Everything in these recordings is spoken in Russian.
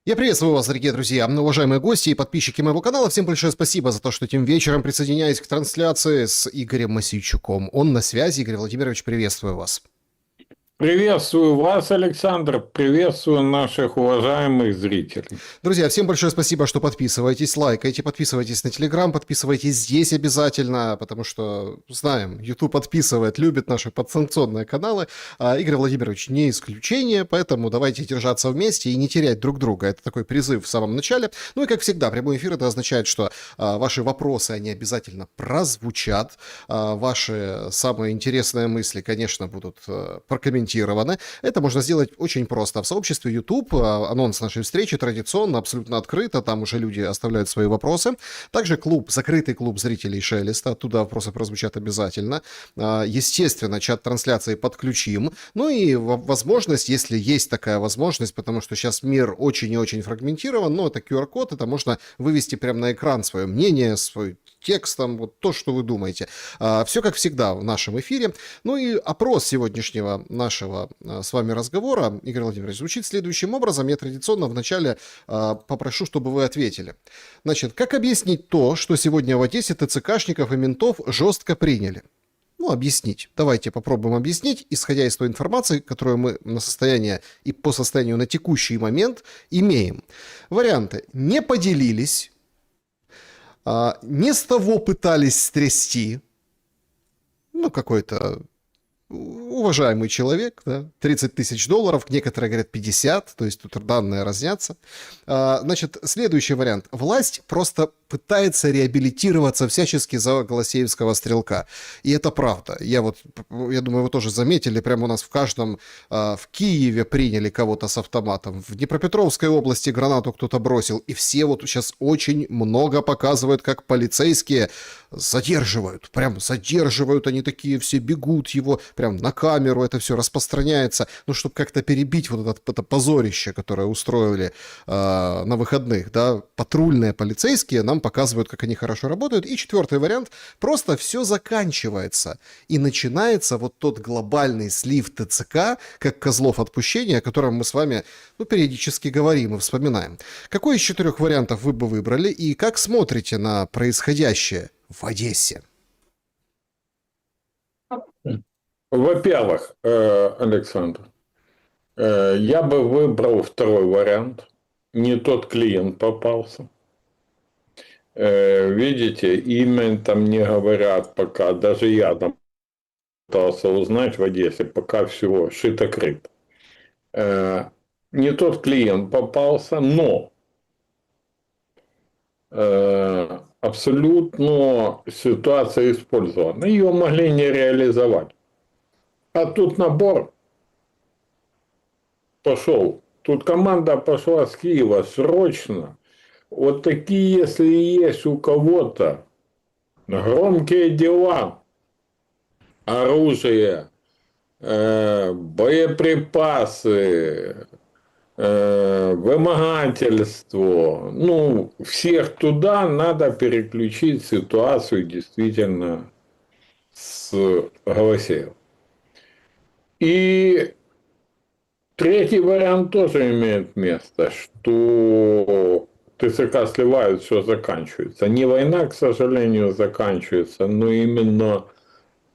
Я приветствую вас, дорогие друзья, уважаемые гости и подписчики моего канала. Всем большое спасибо за то, что этим вечером присоединяетесь к трансляции с Игорем Мосейчуком. Он на связи. Игорь Владимирович, приветствую вас. Приветствую вас, Александр, приветствую наших уважаемых зрителей. Друзья, всем большое спасибо, что подписываетесь, лайкаете, подписывайтесь на Телеграм, подписывайтесь здесь обязательно, потому что, знаем, YouTube подписывает, любит наши подсанкционные каналы, а Игорь Владимирович не исключение, поэтому давайте держаться вместе и не терять друг друга. Это такой призыв в самом начале. Ну и, как всегда, прямой эфир это означает, что ваши вопросы, они обязательно прозвучат, ваши самые интересные мысли, конечно, будут прокомментированы. Это можно сделать очень просто. В сообществе YouTube анонс нашей встречи традиционно, абсолютно открыто. Там уже люди оставляют свои вопросы. Также клуб, закрытый клуб зрителей Шелеста. Оттуда вопросы прозвучат обязательно. Естественно, чат трансляции подключим. Ну и возможность, если есть такая возможность, потому что сейчас мир очень и очень фрагментирован, но это QR-код, это можно вывести прямо на экран свое мнение, свой текстом, вот то, что вы думаете. Все как всегда в нашем эфире. Ну и опрос сегодняшнего нашего с вами разговора, Игорь Владимирович, звучит следующим образом. Я традиционно вначале попрошу, чтобы вы ответили. Значит, как объяснить то, что сегодня в Одессе ТЦКшников и ментов жестко приняли? Ну, объяснить. Давайте попробуем объяснить, исходя из той информации, которую мы на состояние и по состоянию на текущий момент имеем. Варианты. Не поделились. Не с того пытались стрясти. Ну, какой-то уважаемый человек, да, 30 тысяч долларов, некоторые говорят 50, то есть тут данные разнятся. Значит, следующий вариант. Власть просто пытается реабилитироваться всячески за Голосеевского стрелка. И это правда. Я думаю, вы тоже заметили, прямо у нас в каждом, в Киеве приняли кого-то с автоматом, в Днепропетровской области гранату кто-то бросил, и все вот сейчас очень много показывают, как полицейские задерживают, прям задерживают, они такие все бегут его, прям на камеру это все распространяется, ну, чтобы как-то перебить вот это позорище, которое устроили на выходных, да, патрульные полицейские нам показывают, как они хорошо работают. И четвертый вариант, просто все заканчивается, и начинается вот тот глобальный слив ТЦК, как козлов отпущения, о котором мы с вами, ну, периодически говорим и вспоминаем. Какой из четырех вариантов вы бы выбрали, и как смотрите на происходящее в Одессе? Во-первых, Александр, я бы выбрал второй вариант. Не тот клиент попался. Видите, имя там не говорят пока. Даже я там пытался узнать в Одессе, пока всего шито-крыто. Не тот клиент попался, но абсолютно ситуация использована. Ее могли не реализовать. А тут набор пошел. Тут команда пошла с Киева срочно. Вот такие, если есть у кого-то громкие дела, оружие, боеприпасы, вымогательство, ну, всех туда надо переключить ситуацию действительно с Голосеевым. И третий вариант тоже имеет место, что ТЦК сливают, все заканчивается. Не война, к сожалению, заканчивается, но именно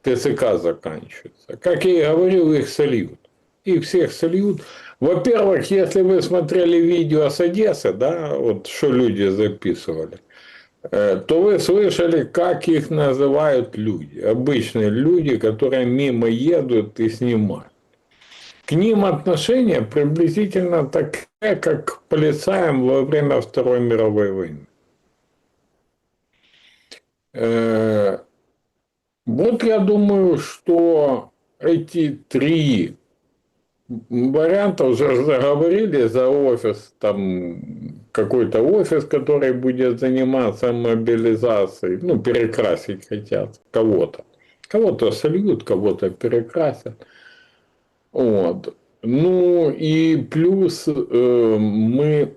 ТЦК заканчивается. Как я и говорил, их сольют. Их всех сольют. Во-первых, если вы смотрели видео с Одессы, да, вот что люди записывали, то вы слышали, как их называют люди. Обычные люди, которые мимо едут и снимают. К ним отношение приблизительно такое, как к полицаям во время Второй мировой войны. Вот я думаю, что эти три варианта уже заговорили за офис, там какой-то офис, который будет заниматься мобилизацией, ну, перекрасить хотят кого-то. Кого-то сольют, кого-то перекрасят. Вот. Ну и плюс мы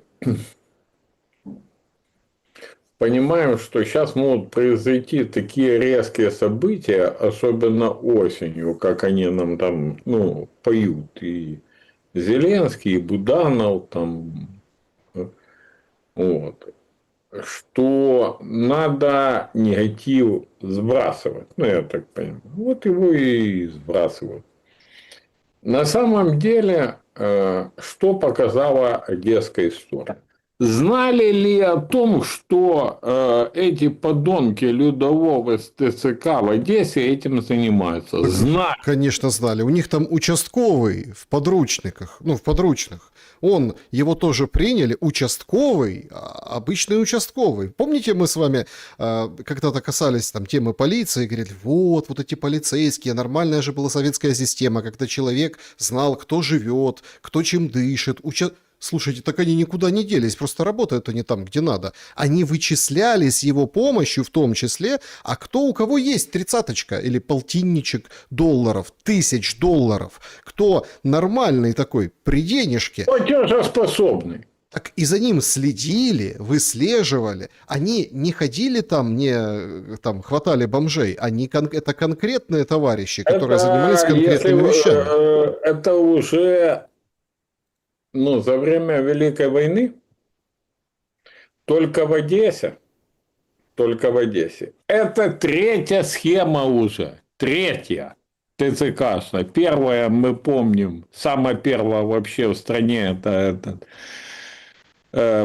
понимаем, что сейчас могут произойти такие резкие события, особенно осенью, как они нам там, ну, поют, и Зеленский, и Буданов, там, Вот. Что надо негатив сбрасывать. Ну, я так понимаю. Вот его и сбрасывают. На самом деле, что показала одесская история? Знали ли о том, что эти подонки Людового с ТЦК в Одессе этим занимаются? Знали. Конечно, знали. У них там участковый в подручниках, ну, в подручных. Его тоже приняли, участковый, обычный участковый. Помните, мы с вами когда-то касались там темы полиции, говорили, вот эти полицейские, нормальная же была советская система, когда человек знал, кто живет, кто чем дышит, Слушайте, так они никуда не делись, просто работают они там, где надо. Они вычисляли с его помощью в том числе, а кто у кого есть тридцаточка или полтинничек долларов, $1000, кто нормальный такой, при денежке. Платежеспособный. Так и за ним следили, выслеживали. Они не ходили там, не там хватали бомжей. Это конкретные товарищи, которые занимались конкретными вещами. Это уже за время Великой войны только в Одессе. Это третья схема уже. Третья. ТЦКшная. Первая, мы помним, самая первая вообще в стране, это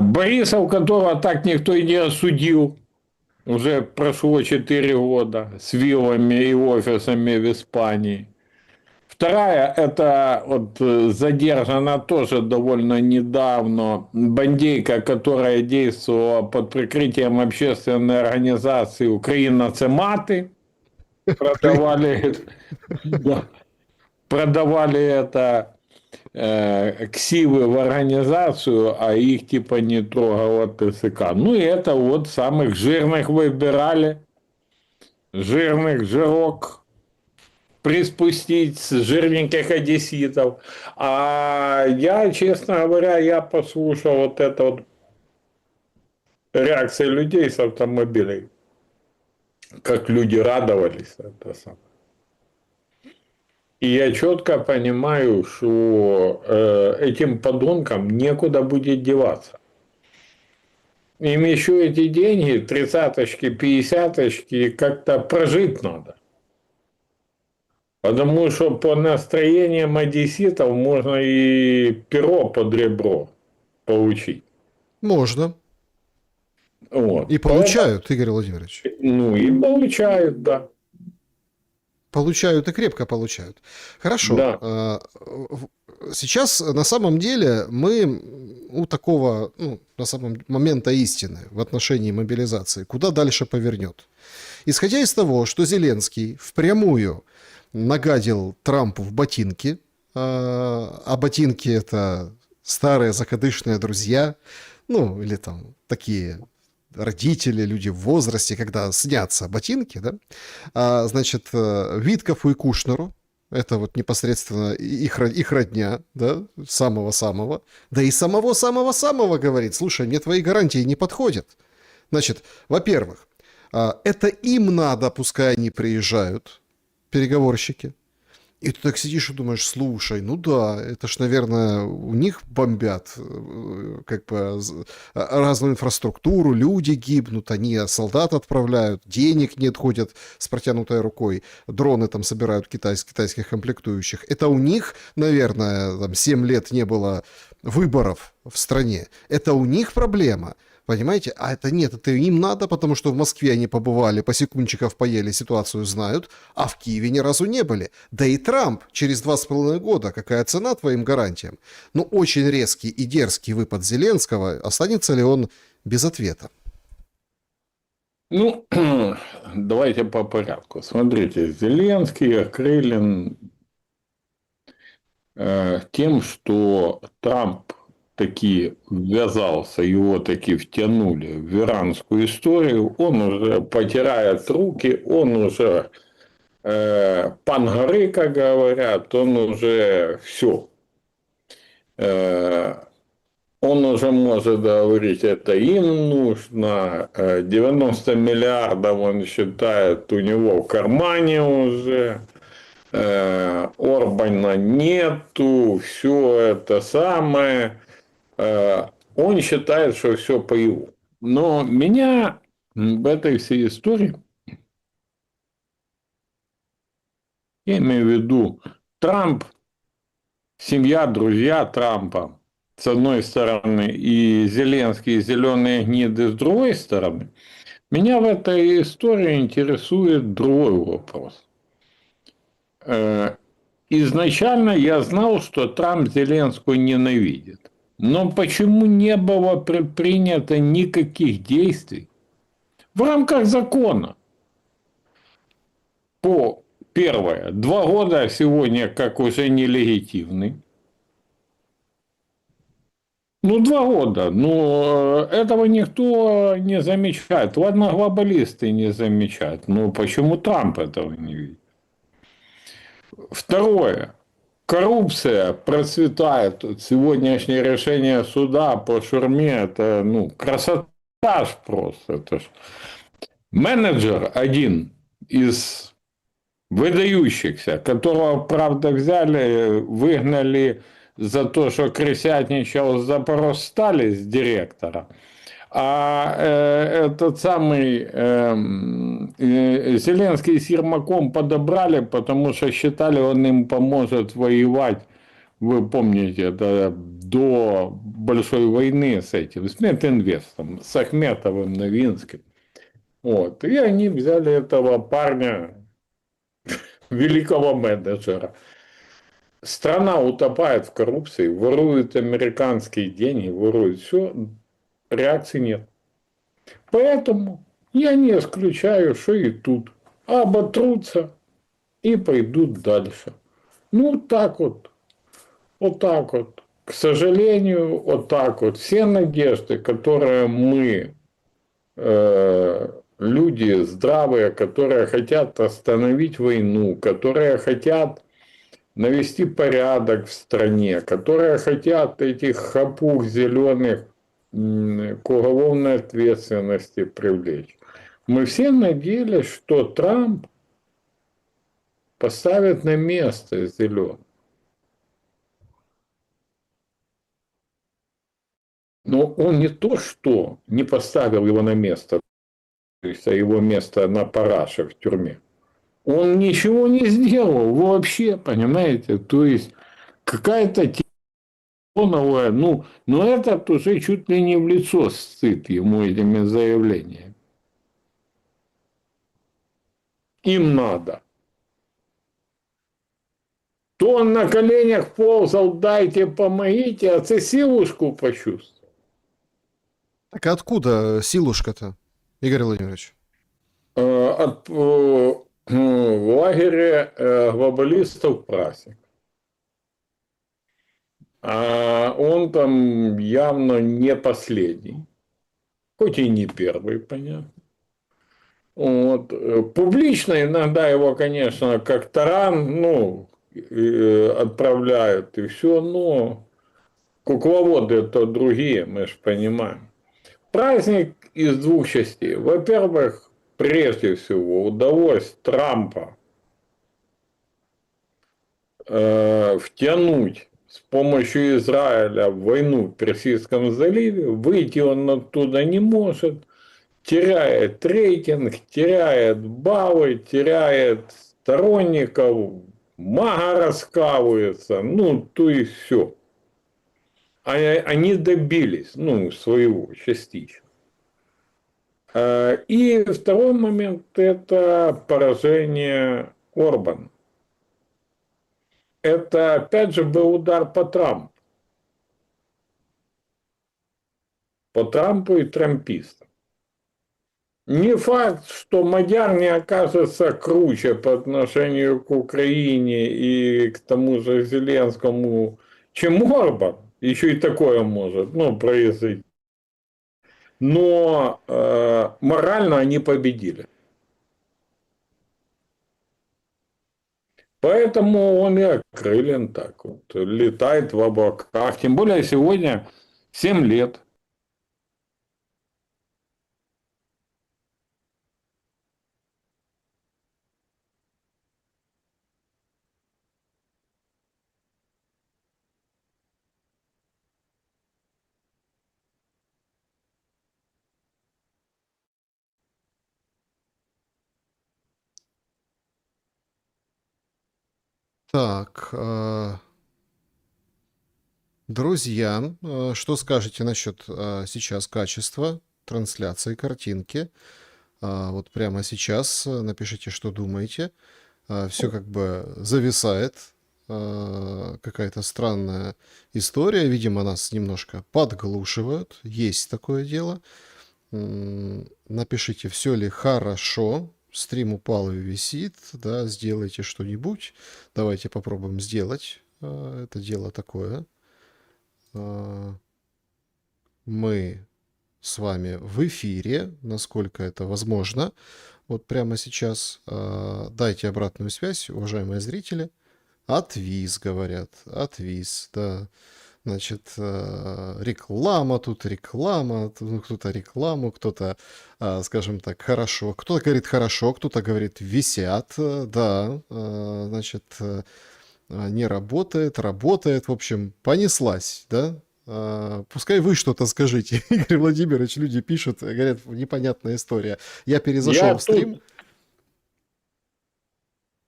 Борисов, которого так никто и не осудил. Уже прошло 4 года с виллами и офисами в Испании. Вторая, это задержана тоже довольно недавно бандейка, которая действовала под прикрытием общественной организации «Украина – це мати». Продавали это ксивы в организацию, а их типа не трогала ТСК. Ну и это самых жирных выбирали. Жирок приспустить с жирненьких одесситов. А я, честно говоря, послушал реакции людей с автомобилей. Как люди радовались. И я четко понимаю, что этим подонкам некуда будет деваться. Им еще эти деньги, 30-очки, 50-очки, как-то прожить надо. Потому что по настроениям одесситов можно и перо под ребро получить. Можно. Вот. И получают, Игорь Владимирович. И получают, да. Получают и крепко получают. Хорошо. Да. Сейчас на самом деле мы у такого, на самом момента истины в отношении мобилизации, куда дальше повернет. Исходя из того, что Зеленский впрямую нагадил Трампу в ботинки, а ботинки это старые закадычные друзья, или там такие родители, люди в возрасте, когда снятся ботинки, да, значит, Виткову и Кушнеру, это непосредственно их родня, да, самого-самого, да и самого-самого-самого говорит, слушай, мне твои гарантии не подходят. Значит, во-первых, это им надо, пускай они приезжают, переговорщики. И ты так сидишь и думаешь, слушай, это ж, наверное, у них бомбят разную инфраструктуру, люди гибнут, они солдат отправляют, денег нет, ходят с протянутой рукой, дроны там собирают китайских комплектующих. Это у них, наверное, 7 лет не было выборов в стране. Это у них проблема. Понимаете? А это нет, это им надо, потому что в Москве они побывали, по секундчиков поели, ситуацию знают, а в Киеве ни разу не были. Да и Трамп через 2,5 года, какая цена твоим гарантиям? Очень резкий и дерзкий выпад Зеленского, останется ли он без ответа? Давайте по порядку. Смотрите, Зеленский окрылен тем, что Трамп таки ввязался, его таки втянули в иранскую историю, он уже потирает руки, он уже пан горы, как говорят, он уже все. Он уже может говорить, это им нужно, 90 миллиардов он считает у него в кармане уже, Орбана нету, все это самое. Он считает, что все по его. Но меня в этой всей истории, я имею в виду, Трамп, семья, друзья Трампа, с одной стороны, и Зеленский, зеленые гниды с другой стороны, меня в этой истории интересует другой вопрос. Изначально я знал, что Трамп Зеленскую ненавидит. Но почему не было предпринято никаких действий в рамках закона? По первое, 2 года сегодня как уже нелегитимный. Ну, 2 года. Ну, этого никто не замечает. Ладно, глобалисты не замечают. Но почему Трамп этого не видит? Второе. Коррупция процветает. Сегодняшнее решение суда по Шурме – это красота ж просто. Это ж менеджер один из выдающихся, которого, правда, взяли, выгнали за то, что крысятничал с Запорожстали, с директора. А этот самый Зеленский с Ермаком подобрали, потому что считали, он им поможет воевать. Вы помните, это до большой войны с этим, с Метинвестом, с Ахметовым, Новинским. Вот. И они взяли этого парня, великого менеджера. Страна утопает в коррупции, воруют американские деньги, воруют все, реакции нет. Поэтому я не исключаю, что и тут оботрутся и пойдут дальше. Ну, так вот. Вот так вот. К сожалению, вот так вот. Все надежды, которые мы, люди здравые, которые хотят остановить войну, которые хотят навести порядок в стране, которые хотят этих хапуг зеленых к уголовной ответственности привлечь. Мы все надеялись, что Трамп поставит на место зеленых. Но он не то, что не поставил его на место, то есть а его место на параше в тюрьме. Он ничего не сделал вообще, понимаете? То есть какая-то новое, но этот уже чуть ли не в лицо сыт ему этими заявлениями. Им надо. То он на коленях ползал, дайте, помогите, а ты силушку почувствовал. Так а откуда силушка-то, Игорь Владимирович? В лагере глобалистов праздник. А он там явно не последний. Хоть и не первый, понятно. Вот. Публично иногда его, конечно, как таран, отправляют и все, но кукловоды это другие, мы же понимаем. Праздник из 2 частей. Во-первых, прежде всего, удалось Трампа втянуть с помощью Израиля в войну в Персидском заливе. Выйти он оттуда не может. Теряет рейтинг, теряет баллы, теряет сторонников, мага раскалывается, то и все. Они добились, своего частично. И второй момент – это поражение Орбана. Это, опять же, был удар по Трампу. По Трампу и трампистам. Не факт, что Мадяр не окажется круче по отношению к Украине и к тому же Зеленскому, чем Орбан. Еще и такое может, произойти. Но морально они победили. Поэтому он и окрылен так вот, летает в облаках. Тем более сегодня 7 лет. Так, друзья, что скажете насчет сейчас качества трансляции картинки? Вот прямо сейчас напишите, что думаете. Все как бы зависает. Какая-то странная история. Видимо, нас немножко подглушивают. Есть такое дело. Напишите, все ли хорошо. Стрим упал и висит. Да, сделайте что-нибудь. Давайте попробуем сделать. Это дело такое. Мы с вами в эфире, насколько это возможно. Вот прямо сейчас дайте обратную связь, уважаемые зрители. Отвис, говорят, отвис, да. Значит, реклама, тут реклама, ну, кто-то рекламу, кто-то, скажем так, хорошо. Кто-то говорит хорошо, кто-то говорит висят, да. Значит, не работает, работает. В общем, понеслась, да. Пускай вы что-то скажите, Игорь Владимирович, люди пишут, говорят, непонятная история. Я перезашел Я в стрим. тут,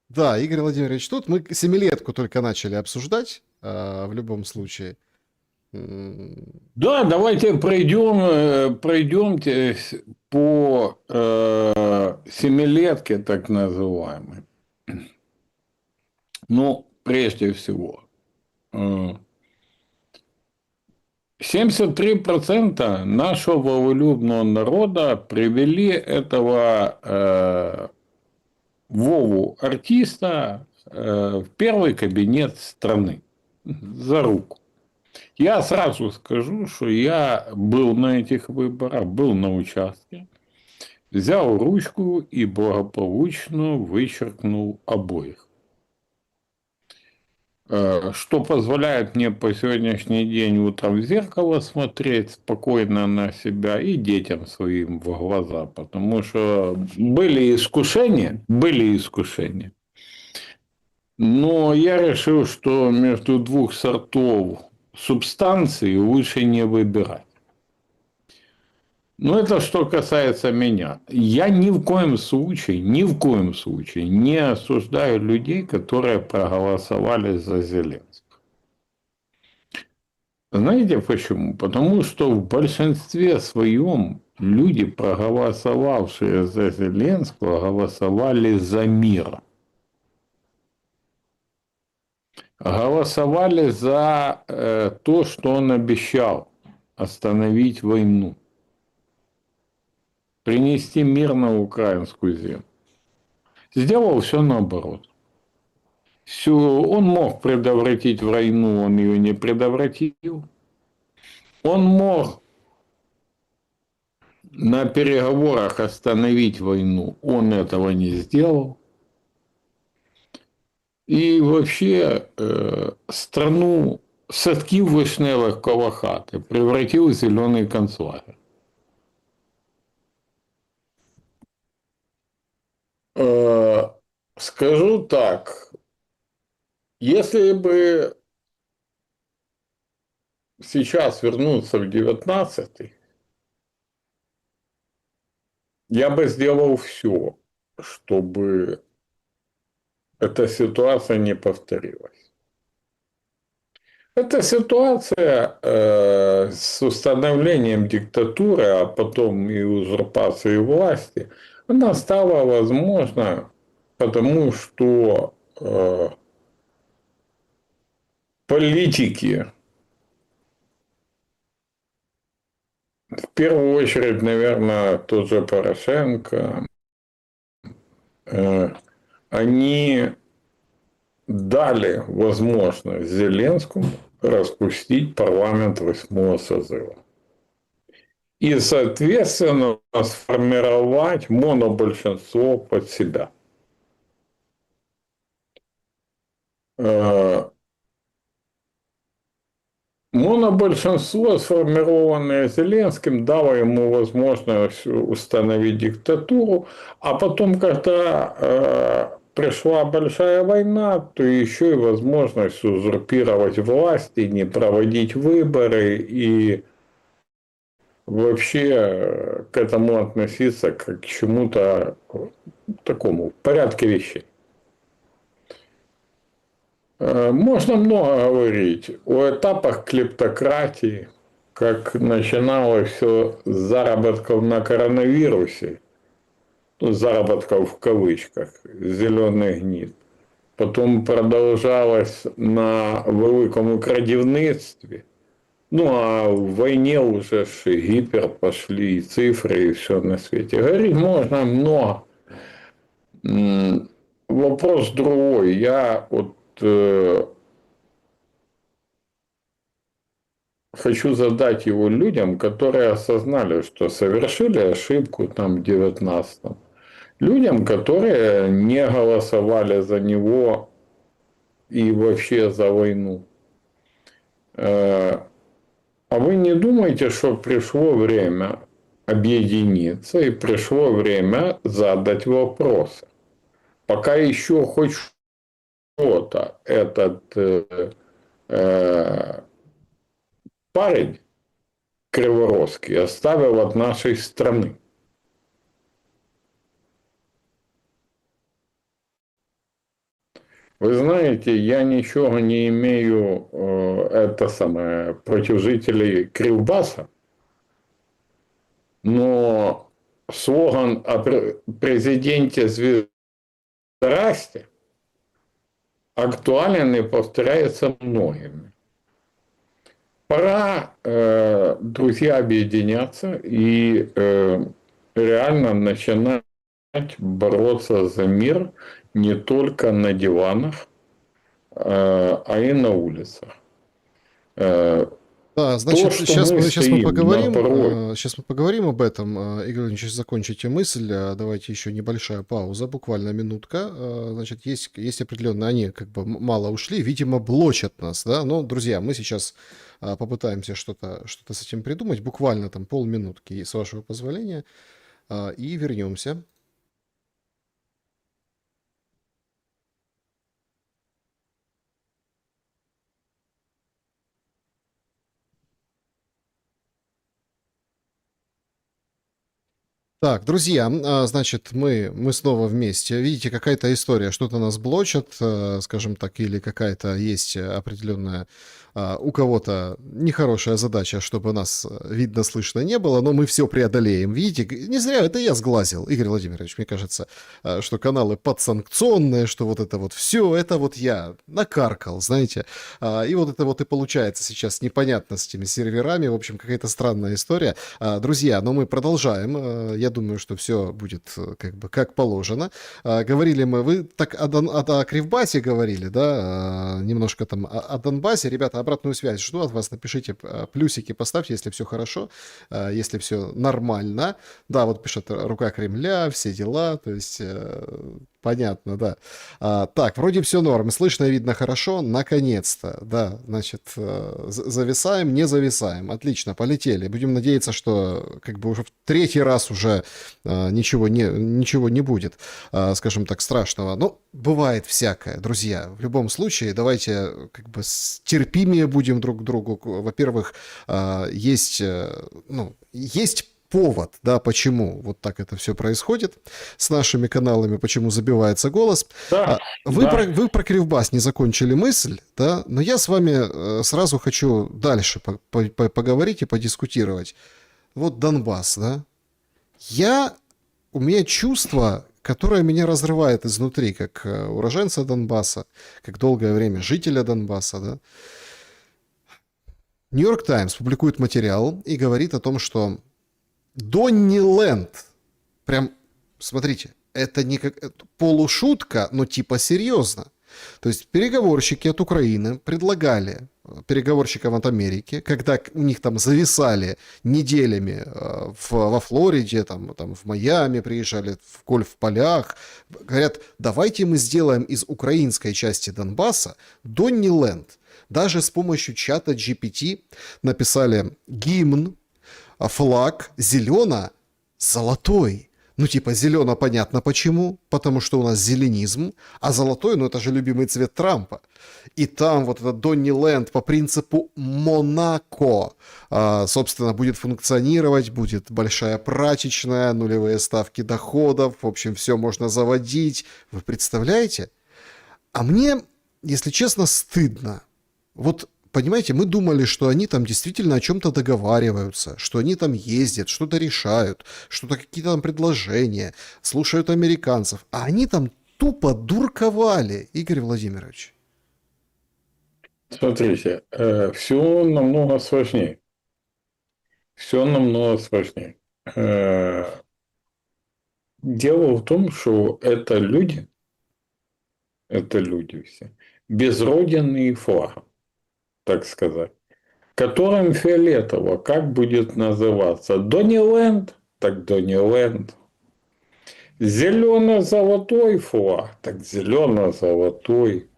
Да, Игорь Владимирович, тут мы семилетку только начали обсуждать, в любом случае. да, давайте пройдемте по семилетке, так называемой. Ну, прежде всего, 73% нашего волелюбного народа привели этого Вову артиста в первый кабинет страны за руку. Я сразу скажу, что я был на этих выборах, был на участке, взял ручку и благополучно вычеркнул обоих. Что позволяет мне по сегодняшний день утром в зеркало смотреть спокойно на себя и детям своим в глаза, потому что были искушения, но я решил, что между двух сортов субстанции лучше не выбирать. Но это что касается меня. Я ни в коем случае не осуждаю людей, которые проголосовали за Зеленского. Знаете почему? Потому что в большинстве своем люди, проголосовавшие за Зеленского, голосовали за мир. Голосовали за то, что он обещал остановить войну, принести мир на украинскую землю. Сделал все наоборот. Все, он мог предотвратить войну, он ее не предотвратил. Он мог на переговорах остановить войну, он этого не сделал. І вообще страну садків вишневих коло хати превратил в зеленый концлагерь. Скажу так, если бы сейчас вернуться в 19-й, я бы сделал все, чтобы эта ситуация не повторилась. Эта ситуация с установлением диктатуры, а потом и узурпацией власти, она стала возможна, потому что политики, в первую очередь, наверное, тот же Порошенко, они дали возможность Зеленскому распустить парламент 8-го созыва. И, соответственно, сформировать монобольшинство под себя. Монобольшинство, сформированное Зеленским, дало ему возможность установить диктатуру, а потом, когда пришла большая война, то еще и возможность узурпировать власть и не проводить выборы, и вообще к этому относиться как к чему-то такому, в порядке вещей. Можно много говорить о этапах клептократии, как начиналось все с заработков на коронавирусе, ну, заработков в кавычках, зеленых гнид. Потом продолжалось на великому крадівництві. Ну, а в войне уже ж гипер пошли, и цифры, и все на свете. Говорить можно много. Вопрос другой. Я вот хочу задать его людям, которые осознали, что совершили ошибку там в 19-м. Людям, которые не голосовали за него и вообще за войну. А вы не думаете, что пришло время объединиться и пришло время задать вопросы? Пока еще хоть что-то этот парень Криворосский оставил от нашей страны. Вы знаете, я ничего не имею это самое, против жителей Кривбаса, но слоган о президенте Звездорасте актуален и повторяется многими. Пора, друзья, объединяться и реально начинать бороться за мир не только на диванах, а и на улицах. Да, значит, что сейчас мы мы стоим поговорим, на пороге. сейчас мы поговорим об этом. Игорь Ильич, закончите мысль. Давайте еще небольшая пауза, буквально минутка. Значит, есть определенные, они как бы мало ушли, видимо, блочат нас, да. Но, друзья, мы сейчас попытаемся что-то с этим придумать, буквально там полминутки, с вашего позволения, и вернемся. Так, друзья, значит, мы снова вместе. Видите, какая-то история, что-то нас блочат, скажем так, или какая-то есть определенная у кого-то нехорошая задача, чтобы нас видно, слышно не было, но мы все преодолеем. Видите, не зря это я сглазил, Игорь Владимирович, мне кажется, что каналы подсанкционные, что вот это вот все, это вот я накаркал, знаете. И вот это вот и получается сейчас непонятно с этими серверами, в общем, какая-то странная история. Друзья, но мы продолжаем. Я думаю, что все будет как бы как положено. Говорили мы, вы так о Кривбасе говорили, да, немножко там о Донбассе. Ребята, обратную связь жду от вас, напишите, плюсики поставьте, если все хорошо, если все нормально. Да, вот пишет рука Кремля, все дела, то есть понятно, да. Так, вроде все норм, слышно и видно хорошо, наконец-то, да, значит, зависаем, не зависаем, отлично, полетели. Будем надеяться, что как бы уже в третий раз уже ничего не будет, скажем так, страшного. Но бывает всякое, друзья. В любом случае, давайте как бы терпимее будем друг к другу. Во-первых, есть повод, да, почему вот так это все происходит с нашими каналами, почему забивается голос. Да, Вы про Кривбас не закончили мысль, да, но я с вами сразу хочу дальше поговорить и подискутировать. Вот Донбасс, да. У меня чувство, которое меня разрывает изнутри, как уроженца Донбасса, как долгое время жителя Донбасса, да. Нью-Йорк Таймс публикует материал и говорит о том, что Донниленд, прям, смотрите, это не как полушутка, но типа серьезно. То есть переговорщики от Украины предлагали переговорщикам от Америки, когда у них там зависали неделями во Флориде, там в Майами приезжали, в гольф-полях, говорят, давайте мы сделаем из украинской части Донбасса Донниленд. Даже с помощью чата GPT написали гимн, флаг зелено-золотой. Ну, типа, зелено понятно почему, потому что у нас зеленизм, а золотой, ну, это же любимый цвет Трампа. И там вот этот Донниленд по принципу Монако, собственно, будет функционировать, будет большая прачечная, нулевые ставки доходов, в общем, все можно заводить. Вы представляете? А мне если честно, стыдно. Вот, понимаете, мы думали, что они там действительно о чем-то договариваются, что они там ездят, что-то решают, что-то какие-то там предложения, слушают американцев, а они там тупо дурковали, Игорь Владимирович. Смотрите, все намного сложнее. Все намного сложнее. Дело в том, что это люди все, без родины и флага, так сказать, которым фиолетово, как будет называться, Дониленд, так Дониленд, зелено-золотой флаг, так зелено-золотой.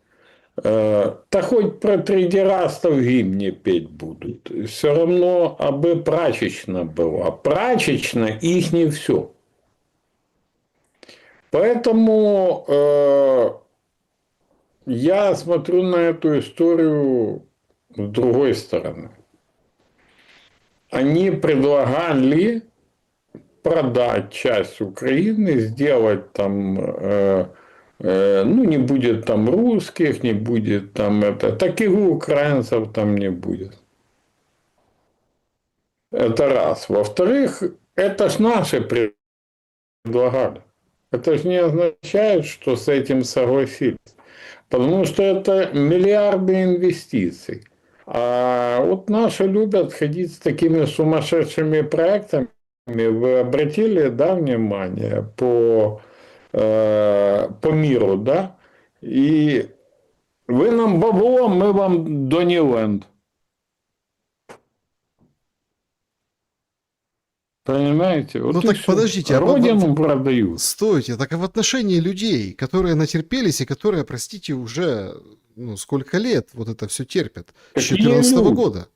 Да хоть про трейдерастов в гимне петь будут. Все равно, абы прачечна была. Прачечна их не все. Поэтому я смотрю на эту историю с другой стороны. Они предлагали продать часть Украины, сделать там, ну, не будет там русских, не будет там это, таких украинцев там не будет. Это раз. Во-вторых, это ж наши предлагали. Это же не означает, что с этим согласились. Потому что это миллиарды инвестиций. А вот наши любят ходить с такими сумасшедшими проектами. Вы обратили, да, внимание по миру, да? И вы нам бабло, мы вам Дониленд. Понимаете? Вот Ну и так всё. подождите, Родину продают. стойте, так и в отношении людей, которые натерпелись и которые, простите, уже сколько лет вот это все терпят, с Какие 2014 люди? года.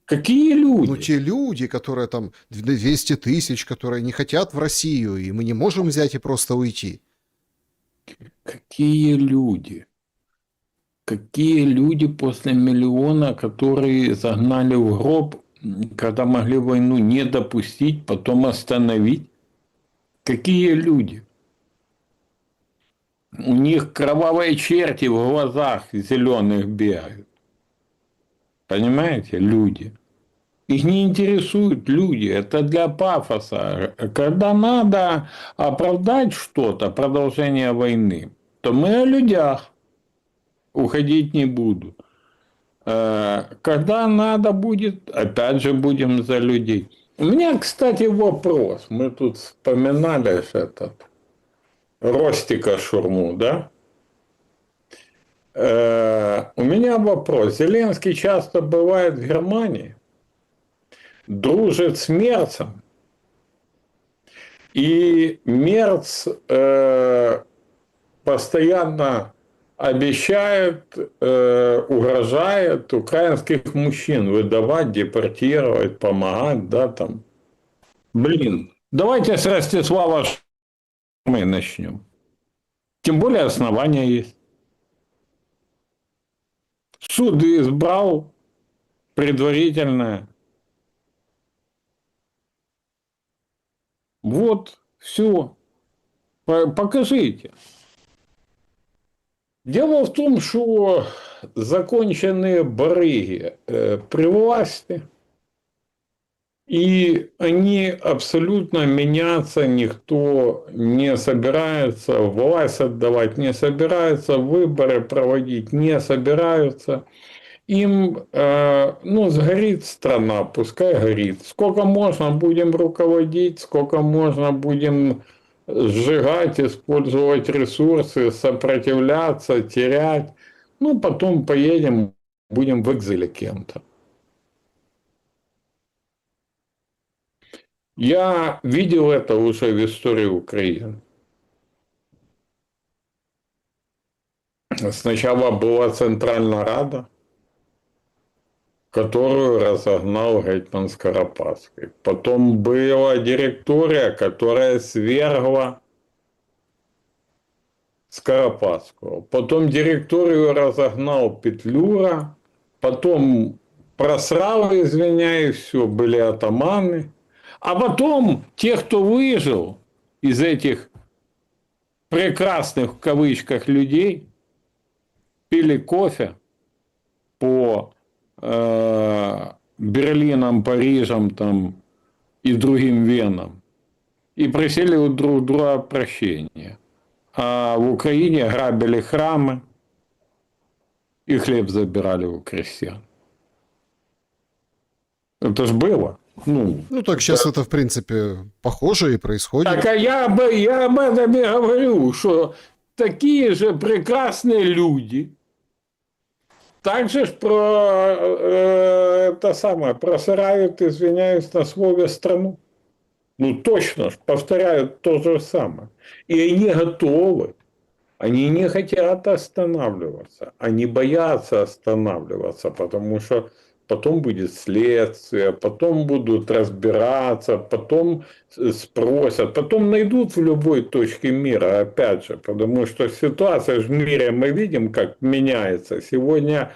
Какие люди? Ну, те люди, которые там 200 тысяч, которые не хотят в Россию, и мы не можем взять и просто уйти. Какие люди? Какие люди после миллиона, которые загнали в гроб, когда могли войну не допустить, потом остановить? Какие люди? У них кровавые черти в глазах зеленых бегают. Понимаете? Люди. Их не интересуют люди. Это для пафоса. Когда надо оправдать что-то, продолжение войны, то мы о людях уходить не будут. Когда надо будет, опять же будем за людей. У меня, кстати, вопрос. Мы тут вспоминали этот Ростика Шурму, да? У меня вопрос. Зеленский часто бывает в Германии, дружит с Мерцем, и Мерц постоянно обещает, угрожает украинских мужчин выдавать, депортировать, помогать, да, там. Блин, давайте с Ростислава мы начнем. Тем более основания есть. Суд избрал предварительное. Вот, все. Покажите. Дело в том, что законченные барыги при власти, и они абсолютно меняться никто не собирается, власть отдавать не собирается, выборы проводить не собираются. Им, сгорит страна, пускай горит. Сколько можно будем руководить, сколько можно будем сжигать, использовать ресурсы, сопротивляться, терять. Ну, потом поедем, будем в экзиле кем-то. Я видел это уже в истории Украины. Сначала была Центральная Рада, которую разогнал гетьман Скоропадский. Потом была директория, которая свергла Скоропадского. Потом директорию разогнал Петлюра. Потом просрал, извиняюсь, все, были атаманы. А потом те, кто выжил из этих прекрасных в кавычках людей, пили кофе по Берлинам, Парижам там, и другим венам и просили у друг друга прощения. А в Украине грабили храмы и хлеб забирали у крестьян. Это ж было. Ну, так сейчас это, в принципе, похоже и происходит. Так, а я об этом и говорю, что такие же прекрасные люди также ж просирают, извиняюсь, на слове страну. Ну, точно ж, повторяют то же самое. И они готовы. Они не хотят останавливаться. Они боятся останавливаться, потому что потом будет следствие, потом будут разбираться, потом спросят, потом найдут в любой точке мира, опять же, потому что ситуация в мире мы видим, как меняется. Сегодня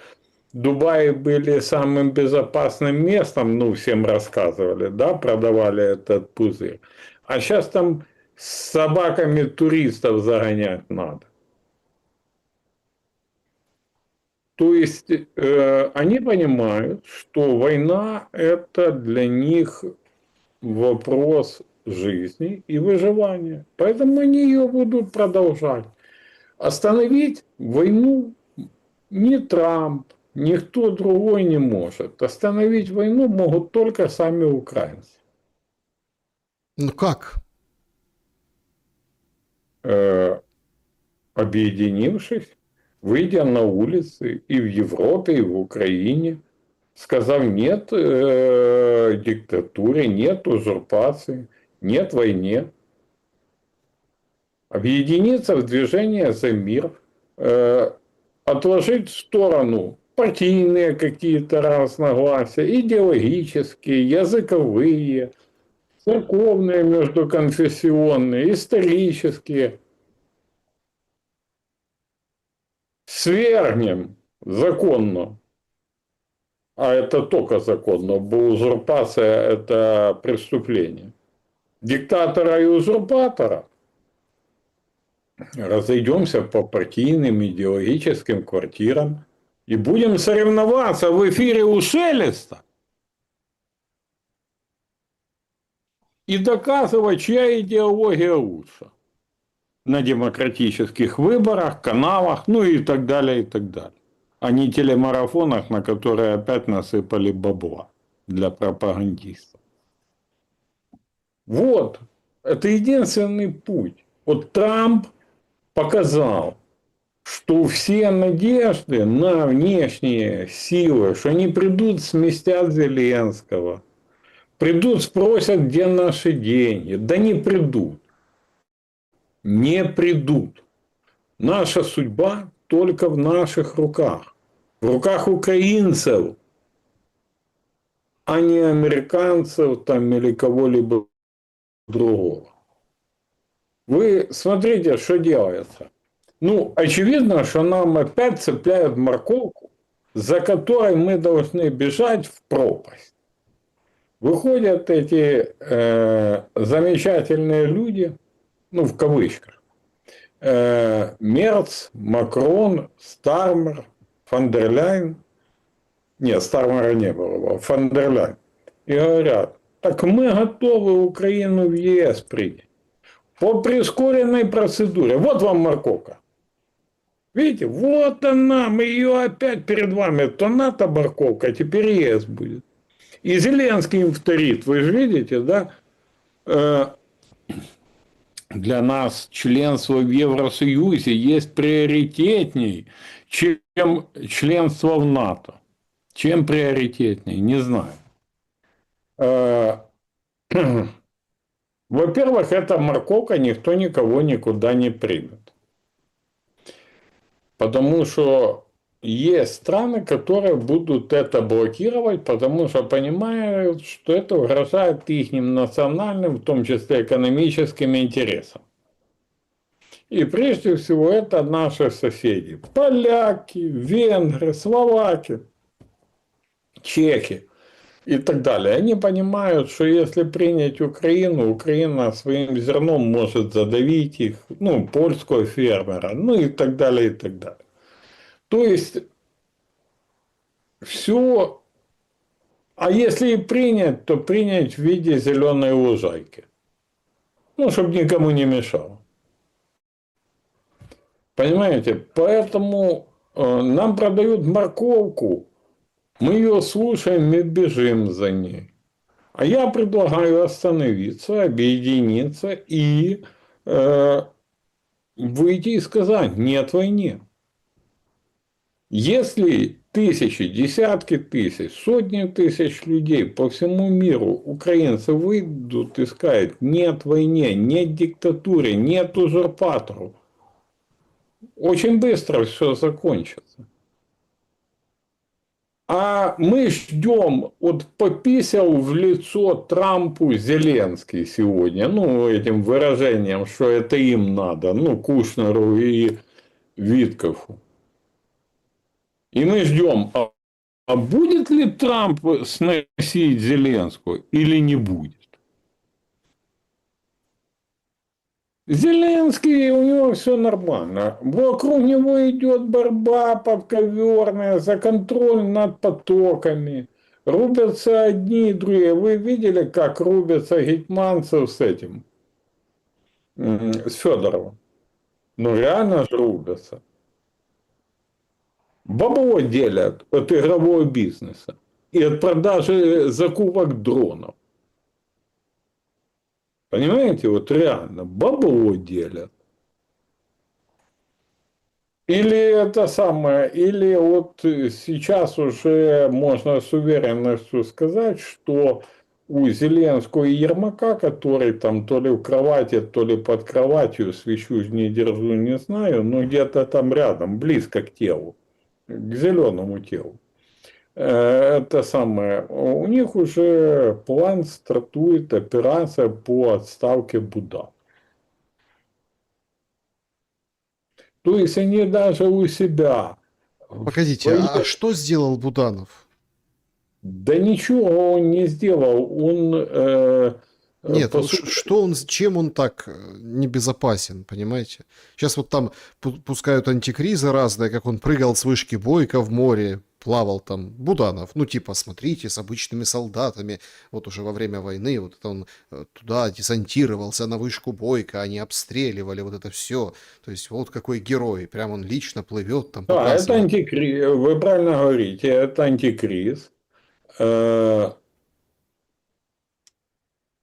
Дубаи были самым безопасным местом, ну, всем рассказывали, да, продавали этот пузырь. А сейчас там с собаками туристов загонять надо. То есть они понимают, что война – это для них вопрос жизни и выживания. Поэтому они ее будут продолжать. Остановить войну ни Трамп, никто другой не может. Остановить войну могут только сами украинцы. Ну как? Объединившись, выйдя на улицы и в Европе, и в Украине, сказав нет диктатуре, нет узурпации, нет войне. Объединиться в движение за мир, отложить в сторону партийные какие-то разногласия, идеологические, языковые, церковные, междуконфессионные, исторические. Свергнем законно, а это только законно, бо узурпация – это преступление, диктатора и узурпатора, разойдемся по партийным идеологическим квартирам и будем соревноваться в эфире у Шелеста и доказывать, чья идеология лучше на демократических выборах, каналах, ну и так далее, а не телемарафонах, на которые опять насыпали бабла для пропагандистов. Вот, это единственный путь. Вот Трамп показал, что все надежды на внешние силы, что они придут, сместят Зеленского, придут, спросят, где наши деньги. Да не придут. Не придут. Наша судьба только в наших руках. В руках украинцев, а не американцев там, или кого-либо другого. Вы смотрите, что делается. Ну, очевидно, что нам опять цепляют морковку, за которой мы должны бежать в пропасть. Выходят эти замечательные люди, ну, в кавычках, Мерц, Макрон, Стармер, фон дер Ляйен. Нет, Стармера не было, фон дер Ляйен. И говорят, так мы готовы Украину в ЕС принять. По прискоренной процедуре. Вот вам морковка. Видите, вот она, мы ее опять перед вами. То НАТО морковка, а теперь ЕС будет. И Зеленский им вторит. Вы же видите, да? Для нас членство в Евросоюзе есть приоритетней, чем членство в НАТО. Чем приоритетней, не знаю. Во-первых, эта морковка никто никого никуда не примет. Потому что есть страны, которые будут это блокировать, потому что понимают, что это угрожает их национальным, в том числе экономическим интересам. И прежде всего это наши соседи. Поляки, венгры, словаки, чехи и так далее. Они понимают, что если принять Украину, Украина своим зерном может задавить их, ну, польского фермера, ну и так далее, и так далее. То есть, все, а если и принять, то принять в виде зеленой лужайки. Ну, чтобы никому не мешало. Понимаете? Поэтому нам продают морковку, мы ее слушаем и бежим за ней. А я предлагаю остановиться, объединиться и выйти и сказать нет войне. Если тысячи, десятки тысяч, сотни тысяч людей по всему миру, украинцы выйдут и скажут нет войне, нет диктатуре, нет узурпатору, очень быстро все закончится. А мы ждем, вот пописал в лицо Трампу Зеленский сегодня, ну, этим выражением, что это им надо, ну, Кушнеру и Виткофу. И мы ждем, а будет ли Трамп сносить Зеленскую или не будет? Зеленский, у него все нормально. Вокруг него идет борьба подковерная за контроль над потоками. Рубятся одни и другие. Вы видели, как рубятся Гетманцев с этим, с Федоровым? Ну, реально же рубятся. Бабло делят от игрового бизнеса и от продажи закупок дронов. Понимаете, вот реально, бабло делят. Или это самое, или вот сейчас уже можно с уверенностью сказать, что у Зеленского и Ермака, который там то ли в кровати, то ли под кроватью, свечу не держу, не знаю, но где-то там рядом, близко к телу, к зеленому телу. Это самое, у них уже план стартует, операция по отставке Будапешта. То есть они даже у себя Погодите, а что сделал Буданов? Да ничего он не сделал. Он Нет, вот что он, чем он так небезопасен, понимаете? Сейчас вот там пускают антикризы разные, как он прыгал с вышки Бойко в море, плавал там, Буданов, ну типа, смотрите, с обычными солдатами, вот уже во время войны, вот это он туда десантировался на вышку Бойко, они обстреливали, вот это все, то есть вот какой герой, прям он лично плывет там, показывает. Это антикриз, вы правильно говорите, это антикриз.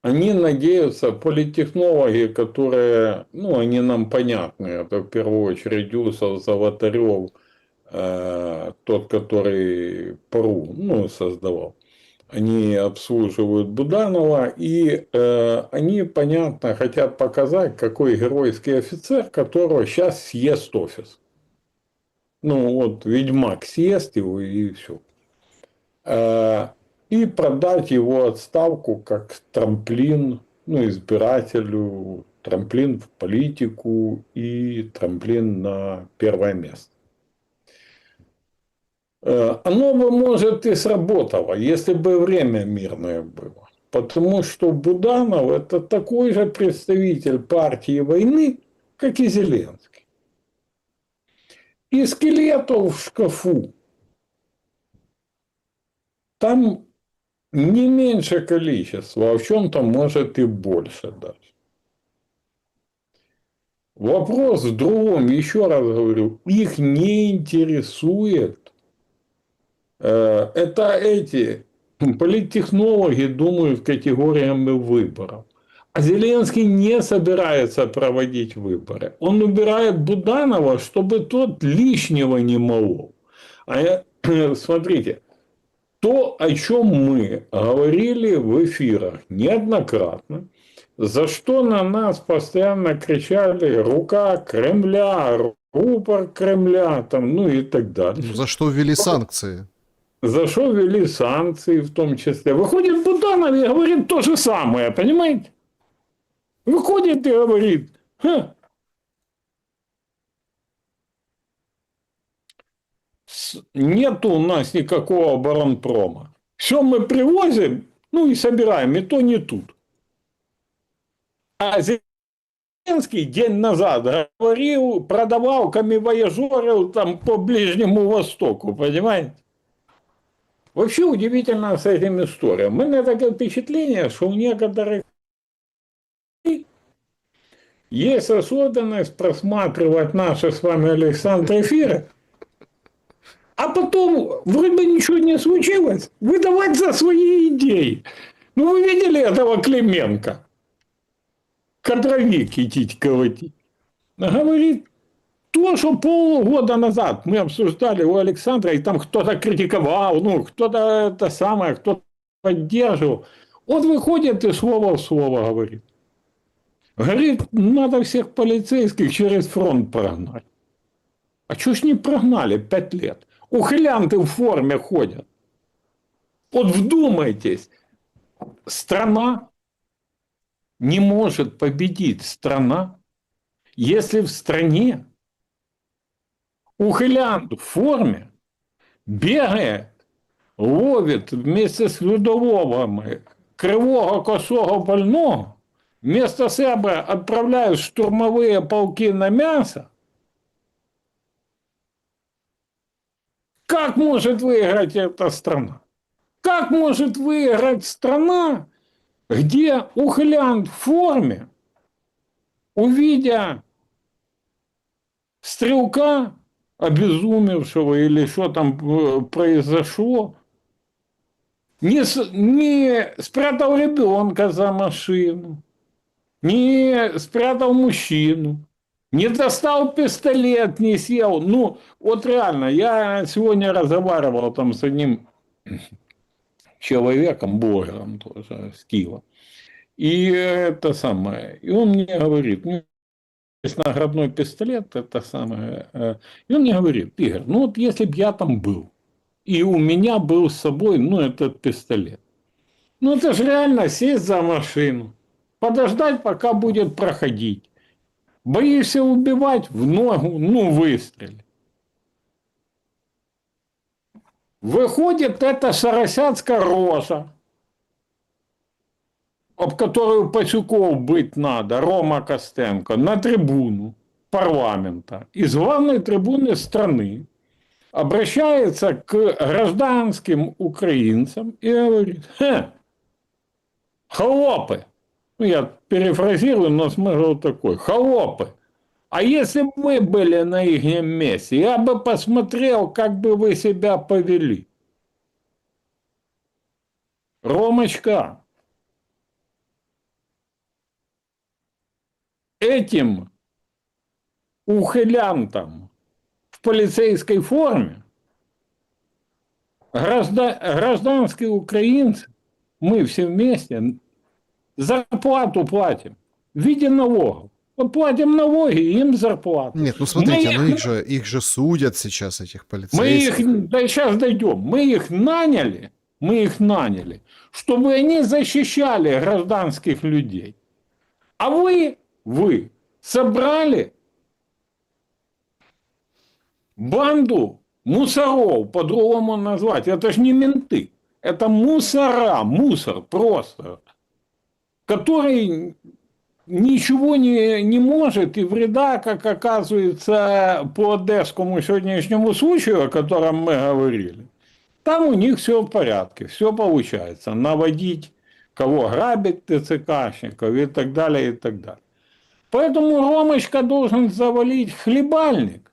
Они надеются, политтехнологи, которые, ну, они нам понятны, это в первую очередь Юсов, Золотарев, тот, который ПРУ, ну, создавал. Они обслуживают Буданова, и они, понятно, хотят показать, какой геройский офицер, которого сейчас съест офис. Ну, вот Ведьмак съест его, и все. И продать его отставку как трамплин, ну, избирателю, трамплин в политику и трамплин на первое место. Оно бы, может, и сработало, если бы время мирное было. Потому что Буданов – это такой же представитель партии войны, как и Зеленский. И скелетов в шкафу там не меньше количества, а в чем-то может и больше даже. Вопрос в другом, еще раз говорю, их не интересует. Это эти политтехнологи думают категориями выборов. А Зеленский не собирается проводить выборы. Он убирает Буданова, чтобы тот лишнего не молол. Смотрите, то, о чем мы говорили в эфирах неоднократно, за что на нас постоянно кричали «рука Кремля», «рупор Кремля», там, ну и так далее. Ну, за что ввели санкции? За что ввели санкции в том числе. Выходит Буданов и говорит то же самое, понимаете? Выходит и говорит, нету у нас никакого оборонпрома. Все мы привозим, ну и собираем, и то не тут. А Зеленский день назад говорил, продавал камевояжеров там по Ближнему Востоку, понимаете? Вообще удивительно с этим историей. У меня такое впечатление, что у некоторых есть особенность просматривать наши с вами, Александр, эфиры, а потом вроде бы ничего не случилось, выдавать за свои идеи. Ну, вы видели этого Клименко? Кадровик идти колотить. Говорит, то, что полгода назад мы обсуждали у Александра, и там кто-то критиковал, ну, кто-то это самое, кто-то поддерживал. Он выходит и слово в слово говорит. Говорит, надо всех полицейских через фронт прогнать. А чего ж не прогнали 5 лет? Ухилянты в форме ходят. Вот вдумайтесь, страна не может победить страна, если в стране ухилянт в форме бегает, ловит вместе с людоловами кривого косого больного, вместо себя отправляют штурмовые полки на мясо. Как может выиграть эта страна? Как может выиграть страна, где ухилянт в форме, увидя стрелка, обезумевшего или что там произошло, не спрятал ребенка за машину, не спрятал мужчину, не достал пистолет, не съел. Ну, вот реально, я сегодня разговаривал там с одним человеком, блогером тоже, с Киева. И это самое. И он мне говорит, ну, есть наградной пистолет, это самое. И он мне говорит, Игорь, ну вот если бы я там был, и у меня был с собой, ну, этот пистолет. Ну, это же реально сесть за машину, подождать, пока будет проходить. Боишься убивать, в ногу, ну, выстрели. Выходит эта шаросятская рожа, об которую Пасюков быть надо, Рома Костенко, на трибуну парламента из главной трибуны страны обращается к гражданским украинцам и говорит, холопы, ну, я перефразирую, но смысл такой, холопы, а если бы вы были на их месте, я бы посмотрел, как бы вы себя повели. Ромочка, этим ухилянтам в полицейской форме гражданские украинцы, мы все вместе зарплату платим в виде налогов. Вот платим налоги, им зарплату. Нет, ну смотрите, ну их же судят сейчас, этих полицейских. Мы их, да сейчас дойдем, мы их наняли, чтобы они защищали гражданских людей. А вы собрали банду мусоров, по-другому назвать. Это же не менты. Это мусора, мусор просто, который ничего не может и вреда, как оказывается, по одесскому сегодняшнему случаю, о котором мы говорили, там у них все в порядке, все получается. Наводить, кого грабить ТЦКшников и так далее, и так далее. Поэтому Ромочка должен завалить хлебальник.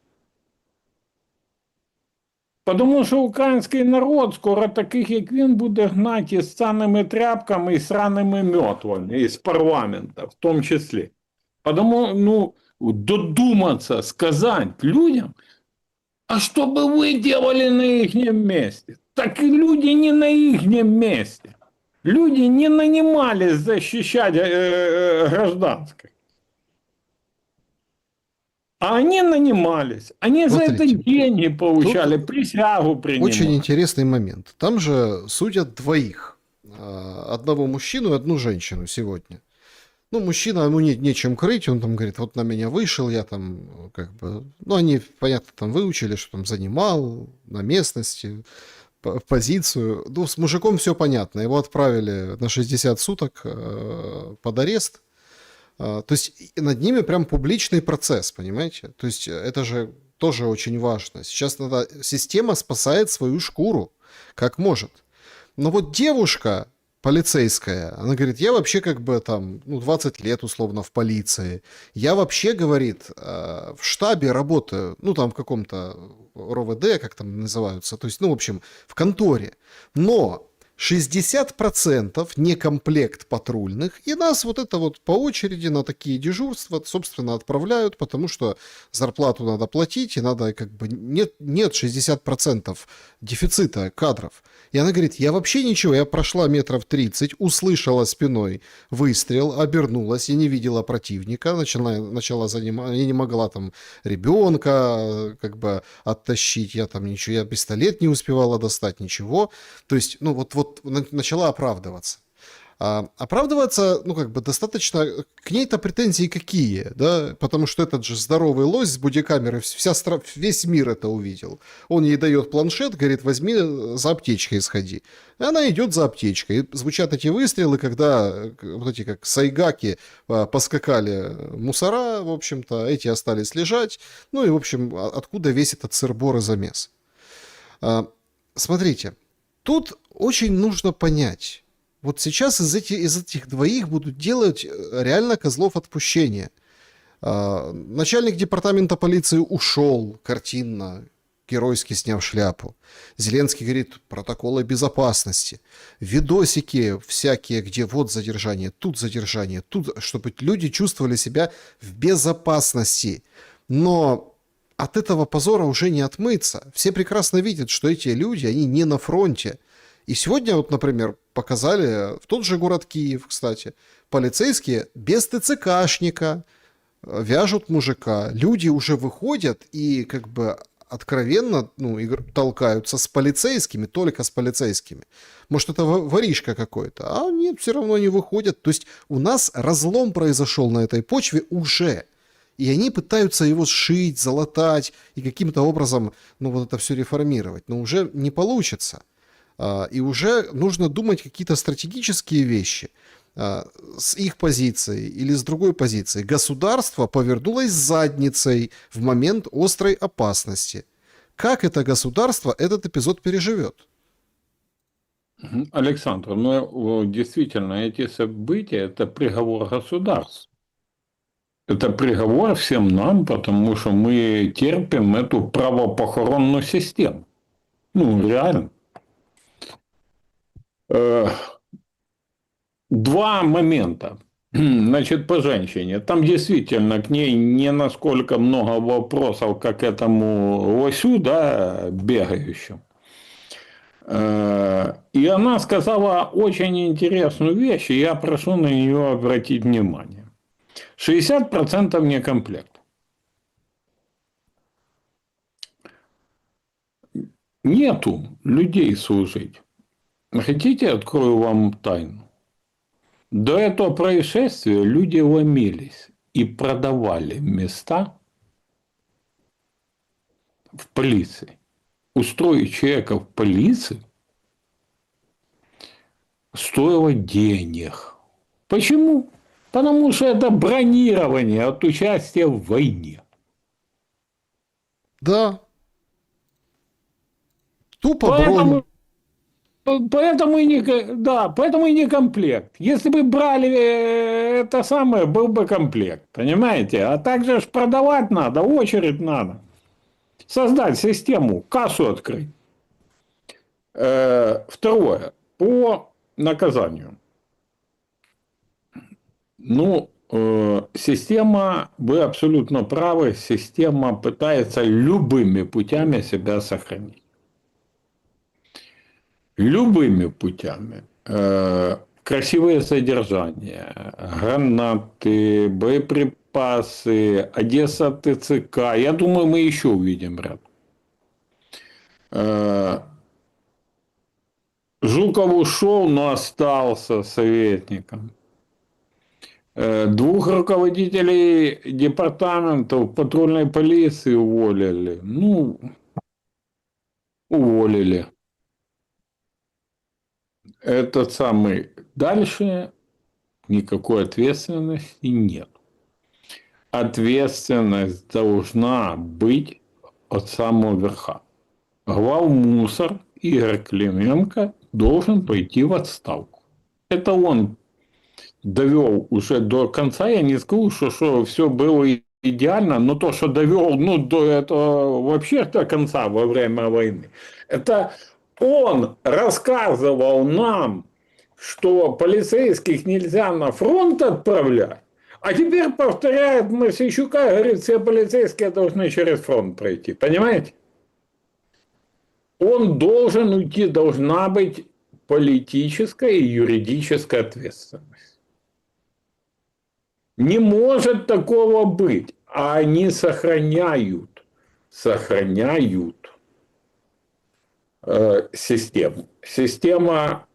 Потому що український народ скоро таких, як він, буде гнати із саними тряпками і сраними мертвами, із парламента в тому числі. Потому, ну, додуматься, сказать людям, а что бы вы делали на их месте? Так и люди не на их месте. Люди не нанимались защищать гражданское. А они нанимались. Они за это деньги получали, присягу принимали. Очень интересный момент. Там же судят двоих. Одного мужчину и одну женщину сегодня. Ну, мужчина, ему нечем крыть, он там говорит, вот на меня вышел, я там, как бы... Ну, они, понятно, там выучили, что там занимал на местности, позицию. Ну, с мужиком все понятно. Его отправили на 60 суток под арест. То есть над ними прям публичный процесс, понимаете? То есть это же тоже очень важно. Сейчас надо, система спасает свою шкуру, как может. Но вот девушка полицейская, она говорит, я вообще как бы там, ну, 20 лет условно в полиции. Я вообще, говорит, в штабе работаю, ну, там в каком-то РОВД, как там называются, то есть, ну, в общем, в конторе. Но 60% некомплект патрульных, и нас вот это вот по очереди на такие дежурства, собственно, отправляют, потому что зарплату надо платить, и надо как бы... Нет 60% дефицита кадров. И она говорит, я вообще ничего, я прошла метров 30, услышала спиной выстрел, обернулась и не видела противника, начала заниматься, я не могла там ребенка как бы оттащить, я там ничего, я пистолет не успевала достать, ничего. То есть, ну вот начала оправдываться. Оправдываться, ну, как бы достаточно... К ней-то претензии какие, да? Потому что этот же здоровый лось с бодикамерой, весь мир это увидел. Он ей дает планшет, говорит, возьми, за аптечкой сходи. И она идет за аптечкой. И звучат эти выстрелы, когда вот эти как сайгаки поскакали мусора, в общем-то, эти остались лежать. Ну и, в общем, откуда весь этот сыр-бор и замес? Смотрите, тут очень нужно понять. Вот сейчас из этих двоих будут делать реально козлов отпущения. Начальник департамента полиции ушел картинно, геройски сняв шляпу. Зеленский говорит, протоколы безопасности. Видосики всякие, где вот задержание, тут, чтобы люди чувствовали себя в безопасности. Но от этого позора уже не отмыться. Все прекрасно видят, что эти люди, они не на фронте. И сегодня, вот, например, показали в тот же город Киев, кстати, полицейские без ТЦКшника вяжут мужика. Люди уже выходят и как бы откровенно толкаются с полицейскими, только с полицейскими. Может, это воришка какой-то, а нет, все равно не выходят. То есть у нас разлом произошел на этой почве уже. И они пытаются его сшить, залатать и каким-то образом, ну, вот это все реформировать. Но уже не получится. И уже нужно думать какие-то стратегические вещи с их позиции или с другой позиции. Государство повернулось задницей в момент острой опасности. Как это государство этот эпизод переживет? Александр, ну действительно, эти события – это приговор государству. Это приговор всем нам, потому что мы терпим эту правопохоронную систему. Ну, реально. Два момента. Значит, по женщине. Там действительно к ней не насколько много вопросов, как к этому лосю, да, бегающему. И она сказала очень интересную вещь, и я прошу на нее обратить внимание. 60% некомплект. Нету людей служить. Хотите, открою вам тайну? До этого происшествия люди ломились и продавали места в полиции. Устроить человека в полиции стоило денег. Почему? Потому что это бронирование от участия в войне. Да. Тупо бронь. Поэтому и не комплект. Если бы брали это самое, был бы комплект. Понимаете? А также ж продавать надо, очередь надо. Создать систему, кассу открыть. Второе. По наказанию. Ну, система, вы абсолютно правы, система пытается любыми путями себя сохранить. Любыми путями. Красивое содержание, гранаты, боеприпасы, Одесса ТЦК. Я думаю, мы еще увидим ряд. Жуков ушел, но остался советником. Двух руководителей департаментов патрульной полиции уволили. Ну, уволили. Этот самый. Дальше никакой ответственности нет. Ответственность должна быть от самого верха. Главмусор Игорь Клименко должен пойти в отставку. Это он довел уже до конца. Я не скажу, что все было идеально, но то, что довел до этого вообще до конца во время войны, это он рассказывал нам, что полицейских нельзя на фронт отправлять, а теперь повторяет Мосейчука, говорит, все полицейские должны через фронт пройти. Понимаете? Он должен уйти, должна быть политическая и юридическая ответственность. Не может такого быть. А они сохраняют систему. Система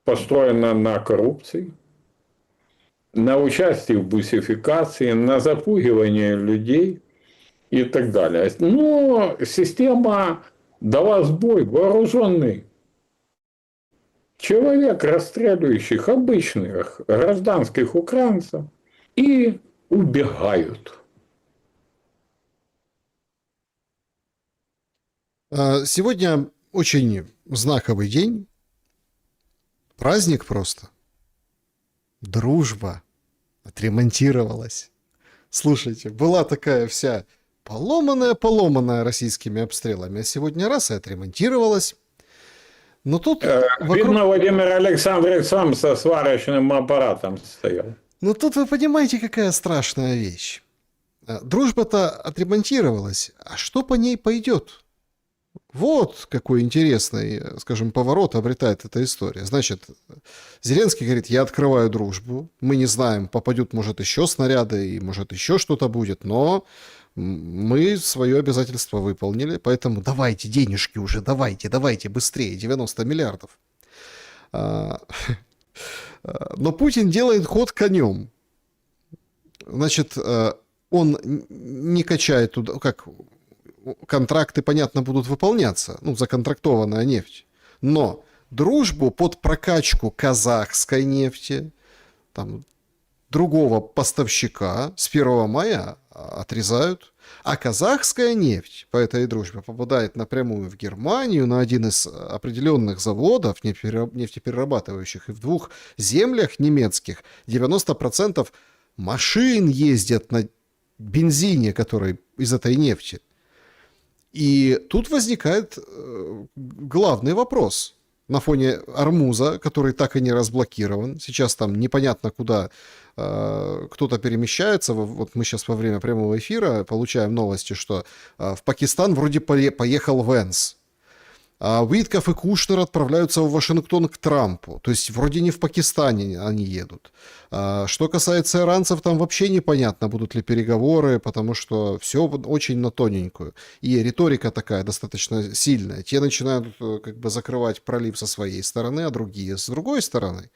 построена на коррупции, на участии в бусификации, на запугивании людей и так далее. Но система дала сбой, вооруженный человек, расстреливающих обычных гражданских украинцев, и убегают. Сегодня очень знаковый день, праздник просто. Дружба отремонтировалась. Слушайте, была такая вся поломанная российскими обстрелами, а сегодня раз и отремонтировалась. Но тут Видно, Владимир Александрович сам со сварочным аппаратом стоял. Но тут вы понимаете, какая страшная вещь. Дружба-то отремонтировалась, а что по ней пойдет? Вот какой интересный, скажем, поворот обретает эта история. Значит, Зеленский говорит, я открываю дружбу. Мы не знаем, попадут, может, еще снаряды, и, может, еще что-то будет, но мы свое обязательство выполнили, поэтому давайте денежки уже, давайте быстрее, 90 миллиардов. Но Путин делает ход конем. Значит, он не качает туда, как контракты, понятно, будут выполняться, законтрактованная нефть. Но дружбу под прокачку казахской нефти, там, другого поставщика с 1 мая отрезают, а казахская нефть по этой дружбе попадает напрямую в Германию на один из определенных заводов нефтеперерабатывающих, и в 2 землях немецких 90% машин ездят на бензине, который из этой нефти. И тут возникает главный вопрос. На фоне Ормуза, который так и не разблокирован, сейчас там непонятно куда кто-то перемещается. Вот мы сейчас во время прямого эфира получаем новости, что в Пакистан вроде поехал Венс. А Уитков и Кушнер отправляются в Вашингтон к Трампу. То есть вроде не в Пакистане они едут. Что касается иранцев, там вообще непонятно, будут ли переговоры, потому что все очень на тоненькую. И риторика такая достаточно сильная. Те начинают как бы закрывать пролив со своей стороны, а другие с другой стороны.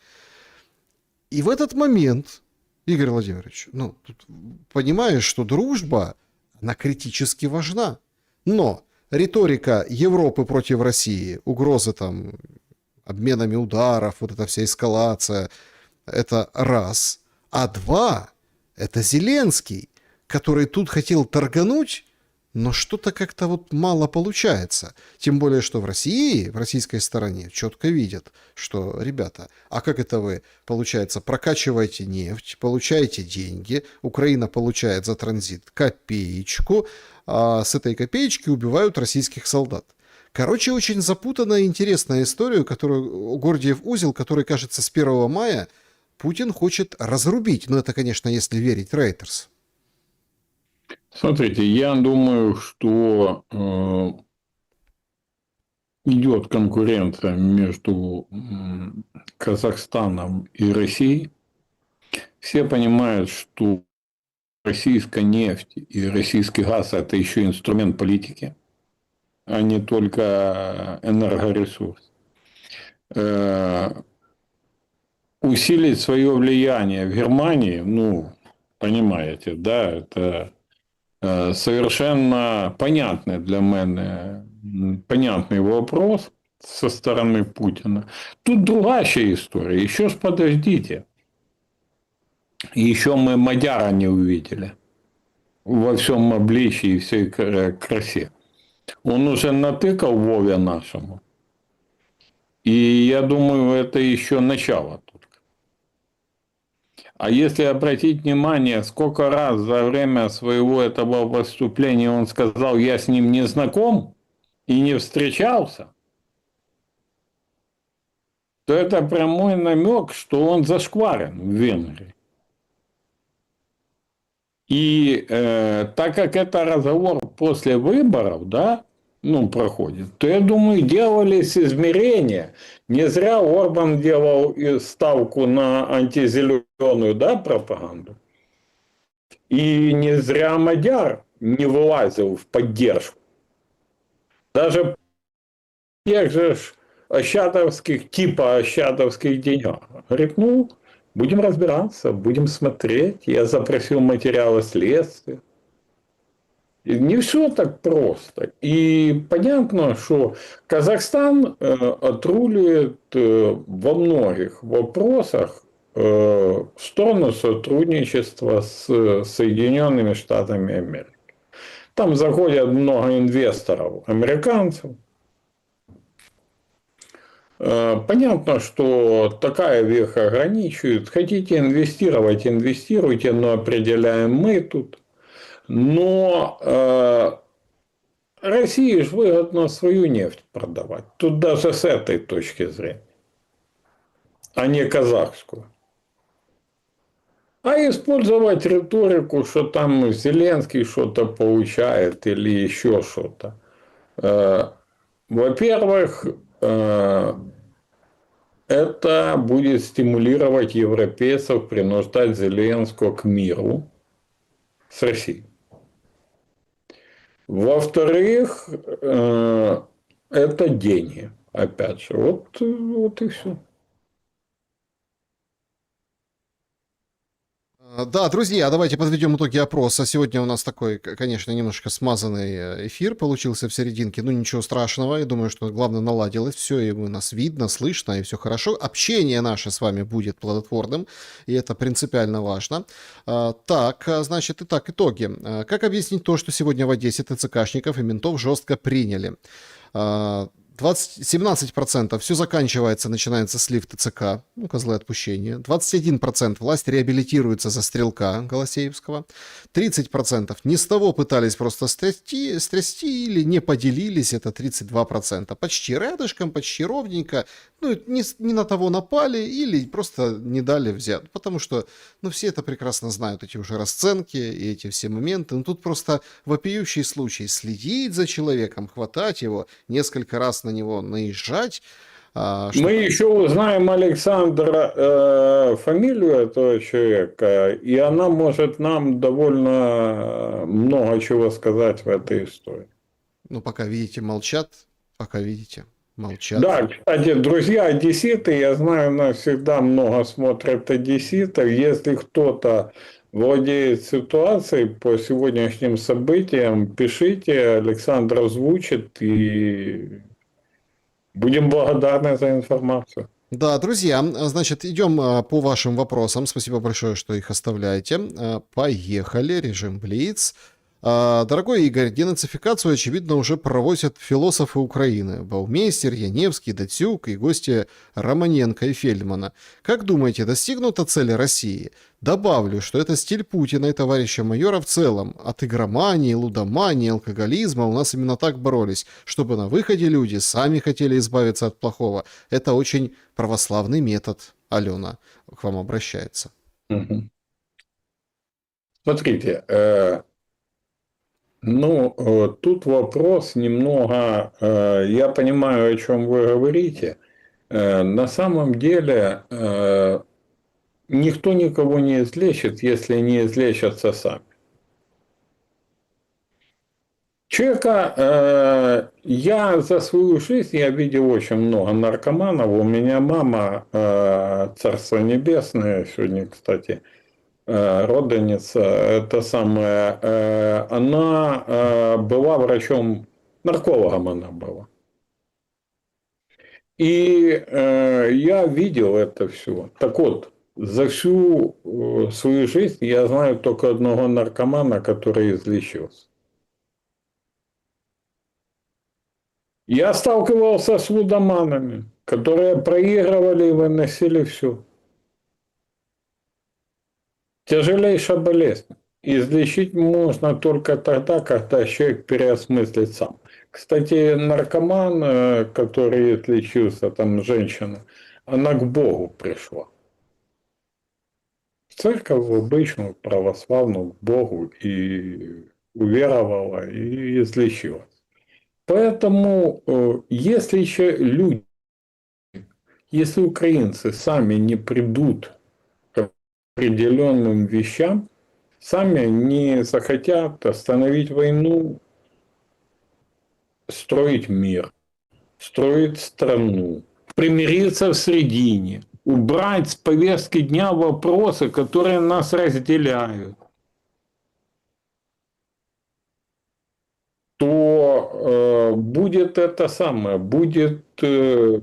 И в этот момент, Игорь Владимирович, тут понимаешь, что дружба, она критически важна. Но риторика Европы против России, угрозы там обменами ударов, вот эта вся эскалация, это раз. А 2, это Зеленский, который тут хотел торгануть, но что-то как-то вот мало получается. Тем более, что в России, в российской стороне четко видят, что, ребята, а как это вы, получается, прокачиваете нефть, получаете деньги, Украина получает за транзит копеечку, а с этой копеечки убивают российских солдат. Короче, очень запутанная и интересная история, которую Гордиев узел, который, кажется, с 1 мая Путин хочет разрубить. Но это, конечно, если верить Reuters. Смотрите, я думаю, что идет конкуренция между Казахстаном и Россией. Все понимают, что российская нефть и российский газ – это еще инструмент политики, а не только энергоресурс. Усилить свое влияние в Германии, понимаете, да, это совершенно понятный для меня понятный вопрос. со стороны Путина. Тут другая история. Еще ж подождите. Еще мы Мадяра не увидели. Во всем обличии и всей красе. Он уже натыкал Вове нашему. И я думаю, это еще начало только. А если обратить внимание, сколько раз за время своего этого выступления он сказал, я с ним не знаком и не встречался, то это прямой намек, что он зашкварен в Венгрии. И так как это разговор после выборов, да, ну, проходит, то, я думаю, делались измерения. Не зря Орбан делал ставку на антизеленую, да, пропаганду. И не зря Мадяр не вылазил в поддержку. Даже тех же ощадовских, типа ощадовских денег. Говорит, ну, будем разбираться, будем смотреть. Я запросил материалы следствия. И не все так просто. И понятно, что Казахстан отруливает во многих вопросах в сторону сотрудничества с Соединенными Штатами Америки. Там заходят много инвесторов, американцев. Понятно, что такая веха ограничивает. Хотите инвестировать, инвестируйте, но определяем мы тут. Но России же выгодно свою нефть продавать. Тут даже с этой точки зрения. А не казахскую. А использовать риторику, что там Зеленский что-то получает или еще что-то. Во-первых, это будет стимулировать европейцев принуждать Зеленского к миру с Россией. Во-вторых, это деньги. Опять же, вот и все. Да, друзья, давайте подведем итоги опроса. Сегодня у нас такой, конечно, немножко смазанный эфир получился в серединке. Ну, ничего страшного. Я думаю, что главное наладилось все, и нас видно, слышно, и все хорошо. Общение наше с вами будет плодотворным, и это принципиально важно. Так, значит, итак, итоги. Как объяснить то, что сегодня в Одессе ТЦКшников и ментов жестко приняли? 17% все заканчивается, начинается слив ТЦК, ну, козлы отпущения. 21% власть реабилитируется за стрелка Голосеевского. 30% не с того пытались просто стрясти или не поделились, это 32%. Почти рядышком, почти ровненько, ну, не на того напали или просто не дали взять. Потому что, ну, все это прекрасно знают, эти уже расценки и эти все моменты. Ну, тут просто вопиющий случай. Следить за человеком, хватать его, несколько раз на него наезжать. Мы еще узнаем, Александра, фамилию этого человека, и она может нам довольно много чего сказать в этой истории. Ну, пока видите, молчат. Пока видите, молчат. Да, кстати, друзья одесситы, я знаю, нас всегда много смотрят одесситов. Если кто-то владеет ситуацией по сегодняшним событиям, пишите, Александр озвучит, и будем благодарны за информацию. Да, друзья, значит, идем по вашим вопросам. Спасибо большое, что их оставляете. Поехали, режим Блиц. Дорогой Игорь, денацификацию, очевидно, уже проводят философы Украины. Баумейстер, Яневский, Дацюк и гости Романенко и Фельдмана. Как думаете, достигнута цель России? Добавлю, что это стиль Путина и товарища майора в целом. От игромании, лудомании, алкоголизма у нас именно так боролись, чтобы на выходе люди сами хотели избавиться от плохого. Это очень православный метод. Алена к вам обращается. Смотрите, ну, тут вопрос немного, я понимаю, о чем вы говорите. На самом деле, никто никого не излечит, если не излечатся сами. Человека, я за свою жизнь, я видел очень много наркоманов. У меня мама, Царство Небесное, сегодня, кстати, родственница, это самое, она была врачом, наркологом она была. И я видел это все. Так вот, за всю свою жизнь я знаю только одного наркомана, который излечился. Я сталкивался с лудоманами, которые проигрывали и выносили все. Тяжелейшая болезнь. Излечить можно только тогда, когда человек переосмыслит сам. Кстати, наркоман, который излечился, там женщина, она к Богу пришла. В церковь в обычную, православную, к Богу, и уверовала, и излечилась. Поэтому, если еще люди, если украинцы сами не придут к определенным вещам, сами не захотят остановить войну, строить мир, строить страну, примириться в середине, убрать с повестки дня вопросы, которые нас разделяют, то будет это самое, будет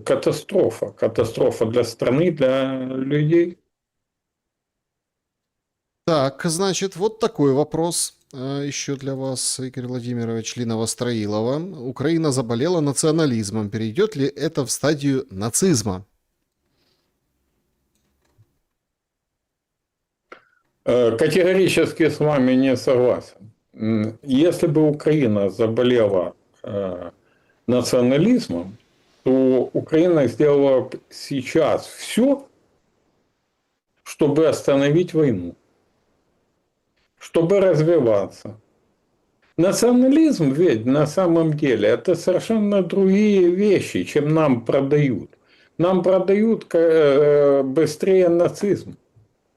катастрофа. Катастрофа для страны, для людей. Так, значит, вот такой вопрос еще для вас, Игорь Владимирович, Лина Востроилова. Украина заболела национализмом. Перейдет ли это в стадию нацизма? Категорически с вами не согласен. Если бы Украина заболела национализмом, то Украина сделала сейчас все, чтобы остановить войну, чтобы развиваться. Национализм ведь на самом деле это совершенно другие вещи, чем нам продают. Нам продают быстрее нацизм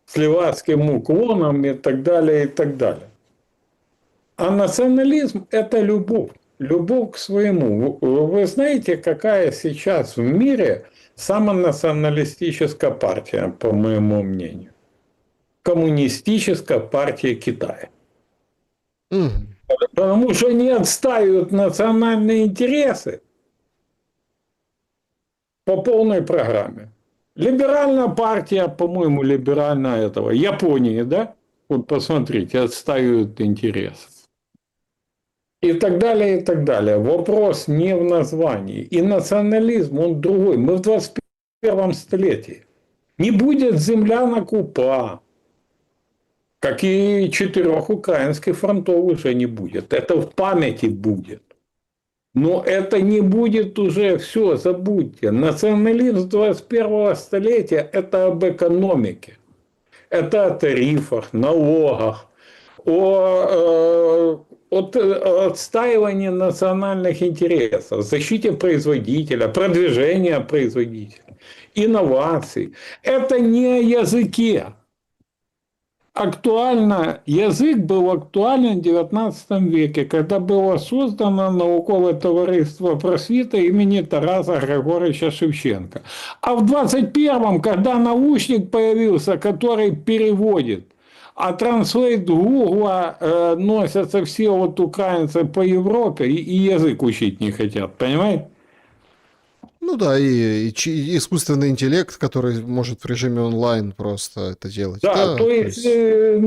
с левацким уклоном и так далее, и так далее. А национализм – это любовь. Любовь к своему. Вы знаете, какая сейчас в мире самая националистическая партия, по моему мнению? Коммунистическая партия Китая. Мгм. Потому что они отстаивают национальные интересы по полной программе. Либеральная партия, по-моему, либеральная этого, Японии, да? Вот посмотрите, отстаивают интересы. И так далее, и так далее. Вопрос не в названии. И национализм, он другой. Мы в 21 столетии. Не будет землянок УПА, как и 4 украинских фронтов уже не будет. Это в памяти будет. Но это не будет уже все, забудьте. Национализм 21 столетия – это об экономике. Это о тарифах, налогах, о отстаивании национальных интересов, защите производителя, продвижении производителя, инноваций. Это не о языке. Актуально, язык был актуален в XIX веке, когда было создано науковое товариство просвіта имени Тараса Григорьевича Шевченко. А в 21-м, когда научник появился, который переводит, а транслейт Гугла носятся все вот украинцы по Европе и язык учить не хотят, понимаете? Ну да, и искусственный интеллект, который может в режиме онлайн просто это делать. Да, Да, то то есть, есть...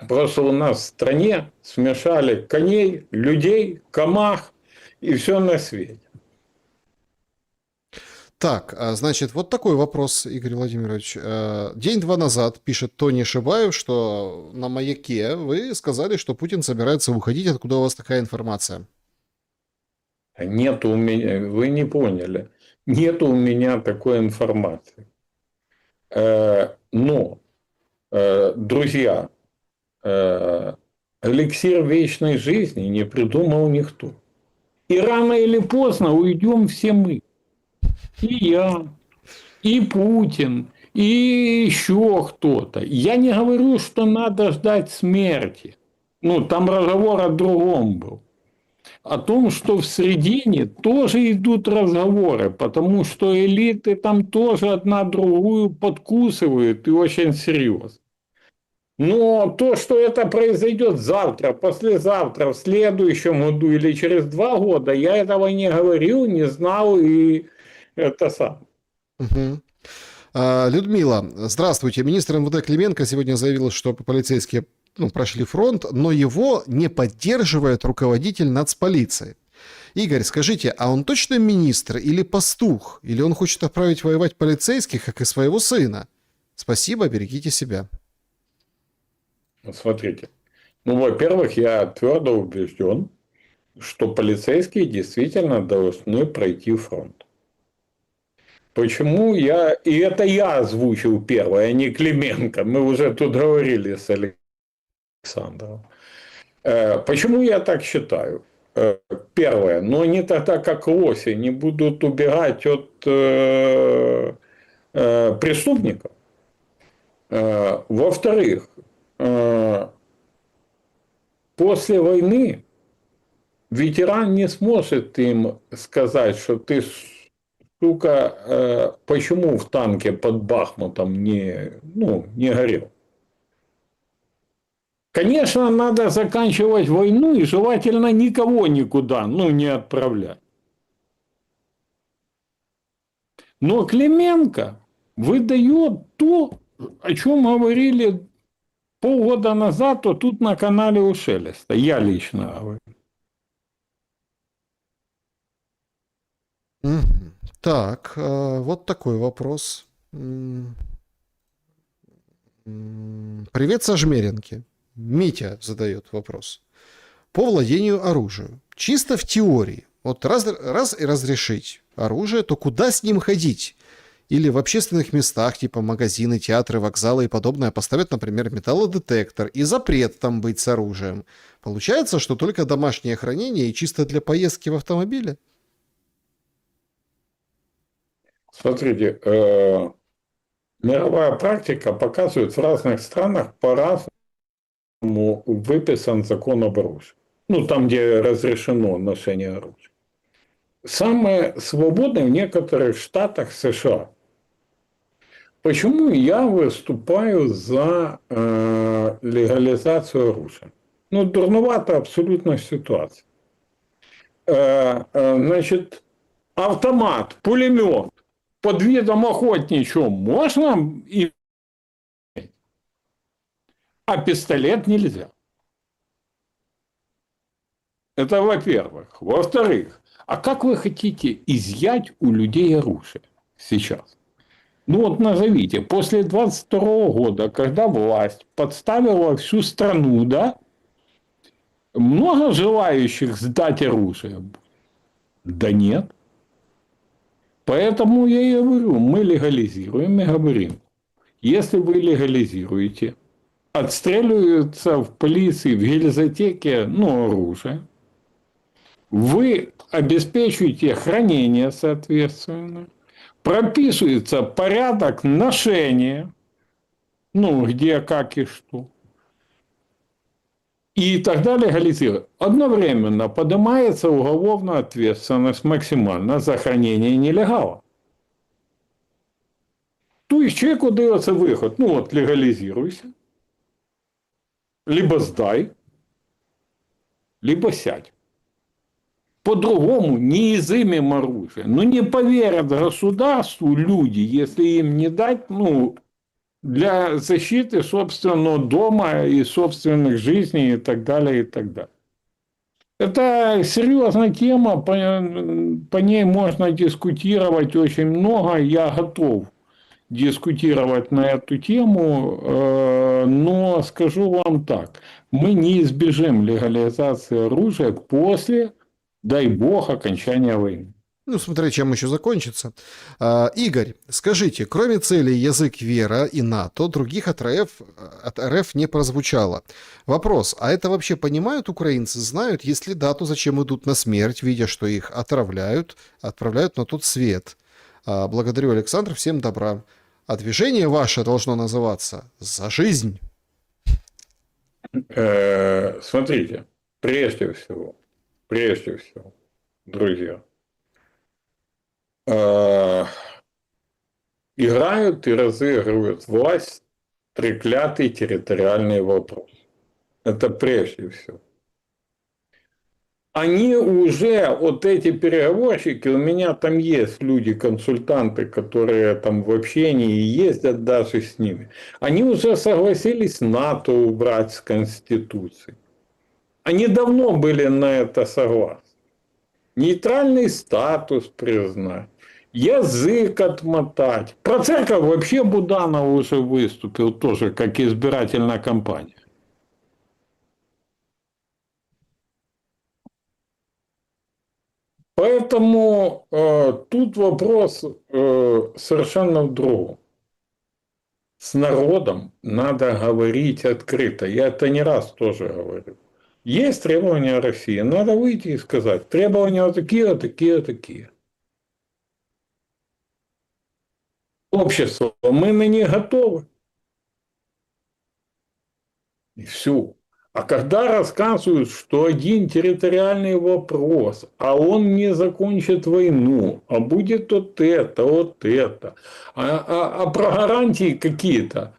просто у нас в стране смешали коней, людей, комах и все на свете. Так, значит, вот такой вопрос, Игорь Владимирович. День-два назад пишет Тони Шибаев, что на «Маяке» вы сказали, что Путин собирается уходить. Откуда у вас такая информация? Нет у меня, вы не поняли, нет у меня такой информации. Но, друзья, эликсир вечной жизни не придумал никто. И рано или поздно уйдем все мы. И я, и Путин, и еще кто-то. Я не говорю, что надо ждать смерти. Ну, там разговор о другом был. О том, что в середине тоже идут разговоры, потому что элиты там тоже одна другую подкусывают и очень серьезно. Но то, что это произойдет завтра, послезавтра, в следующем году или через 2 года, я этого не говорил, не знал, и это сам. Мгм. Людмила, здравствуйте. Министр МВД Клименко сегодня заявил, что полицейские прошли фронт, но его не поддерживает руководитель нацполиции. Игорь, скажите, а он точно министр или пастух? Или он хочет отправить воевать полицейских, как и своего сына? Спасибо, берегите себя. Смотрите. Ну, во-первых, я твердо убежден, что полицейские действительно должны пройти фронт. Почему я... И это я озвучил первое, а не Клименко. Мы уже тут говорили с Александром. Почему я так считаю? Первое. Но они тогда, как лоси, не будут убегать от преступников. Во-вторых, после войны ветеран не сможет им сказать, что ты, сука, почему в танке под Бахмутом не горел. Конечно, надо заканчивать войну и желательно никого никуда, не отправлять. Но Клименко выдает то, о чем говорили полгода назад, то тут на канале у Шелеста. Я лично говорю. Мгм. Так, вот такой вопрос. Привет, Сожмеренки. Митя задает вопрос. По владению оружием. Чисто в теории. Вот раз и разрешить оружие, то куда с ним ходить? Или в общественных местах, типа магазины, театры, вокзалы и подобное, поставят, например, металлодетектор и запрет там быть с оружием. Получается, что только домашнее хранение и чисто для поездки в автомобиле? Смотрите, мировая практика показывает, в разных странах по-разному выписан закон об оружии. Там, где разрешено ношение оружия. Самое свободное в некоторых штатах США. Почему я выступаю за легализацию оружия? Дурновата абсолютно ситуация. Значит, автомат, пулемет под видом охотничьего можно иметь, а пистолет нельзя. Это во-первых. Во-вторых, а как вы хотите изъять у людей оружие сейчас? Назовите, после 22 года, когда власть подставила всю страну, да, много желающих сдать оружие? Да нет. Поэтому я и говорю, мы легализируем и говорим, если вы легализируете, отстреливаются в полиции, в гильзотеке, оружие, вы обеспечиваете хранение соответственно, прописывается порядок ношения, где, как и что. И тогда легализируют. Одновременно поднимается уголовная ответственность максимально за хранение нелегала. То есть человеку дается выход. Легализируйся. Либо сдай, либо сядь. По-другому не изымем оружие. Не поверят государству люди, если им не дать, для защиты собственного дома и собственных жизней и так далее, и так далее. Это серьезная тема, по ней можно дискутировать очень много. Я готов дискутировать на эту тему, но скажу вам так, мы не избежим легализации оружия после, дай бог, окончания войны. Смотря чем еще закончится. Игорь, скажите, кроме целей язык, вера и НАТО, других от РФ не прозвучало. Вопрос, а это вообще понимают украинцы, знают? Если да, то зачем идут на смерть, видя, что их отправляют на тот свет? Благодарю, Александр, всем добра. А движение ваше должно называться «За жизнь». Смотрите, прежде всего, друзья, играют и разыгрывают власть треклятый территориальный вопрос. Это прежде всего. Они уже, вот эти переговорщики, у меня там есть люди-консультанты, которые там в общении ездят даже с ними. Они уже согласились НАТО убрать с Конституции. Они давно были на это согласны. Нейтральный статус признать. Язык отмотать. Про церковь вообще Буданов уже выступил тоже как избирательная кампания. Поэтому тут вопрос совершенно в другом. С народом надо говорить открыто. Я это не раз тоже говорю. Есть требования России. Надо выйти и сказать, требования вот такие, вот такие, вот такие. Общество, мы на них готовы. И все. А когда рассказывают, что один территориальный вопрос, а он не закончит войну, а будет вот это, а про гарантии какие-то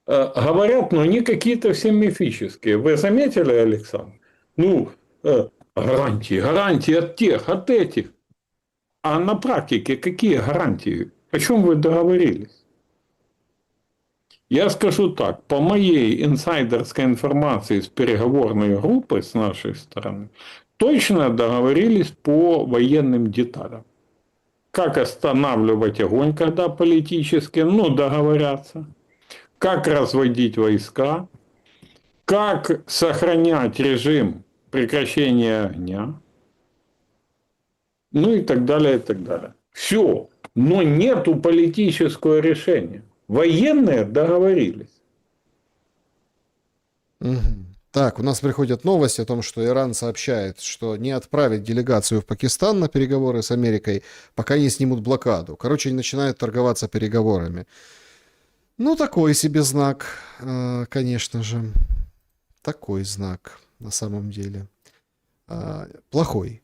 говорят, но они какие-то все мифические. Вы заметили, Александр? Ну, гарантии от тех, от этих. А на практике какие гарантии? О чем вы договорились? Я скажу так, по моей инсайдерской информации с переговорной группы с нашей стороны, точно договорились по военным деталям. Как останавливать огонь, когда политически, договорятся. Как разводить войска. Как сохранять режим прекращения огня. Ну и так далее, и так далее. Все. Но нету политического решения. Военные договорились. Так, у нас приходят новости о том, что Иран сообщает, что не отправит делегацию в Пакистан на переговоры с Америкой, пока не снимут блокаду. Короче, они начинают торговаться переговорами. Ну, такой себе знак, конечно же. Такой знак на самом деле. Плохой.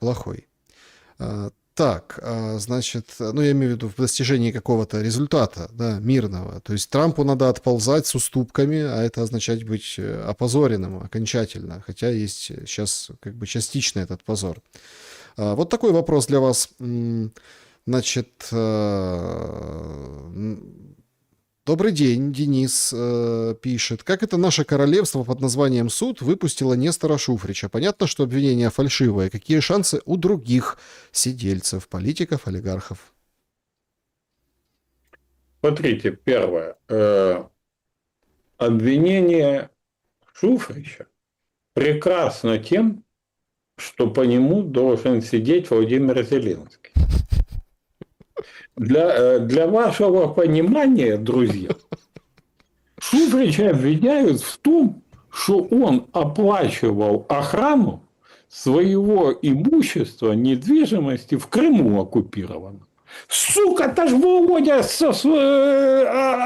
Плохой. Так, значит, я имею в виду в достижении какого-то результата, да, мирного. То есть Трампу надо отползать с уступками, а это означает быть опозоренным окончательно. Хотя есть сейчас как бы частичный этот позор. Вот такой вопрос для вас. Значит, добрый день, Денис пишет. Как это наше королевство под названием суд выпустило Нестора Шуфрича? Понятно, что обвинения фальшивые. Какие шансы у других сидельцев, политиков, олигархов? Смотрите, первое. Обвинение Шуфрича прекрасно тем, что по нему должен сидеть Владимир Зеленский. Для вашего понимания, друзья, Шуфрича обвиняют в том, что он оплачивал охрану своего имущества, недвижимости в Крыму оккупированном. Сука, это ж Володя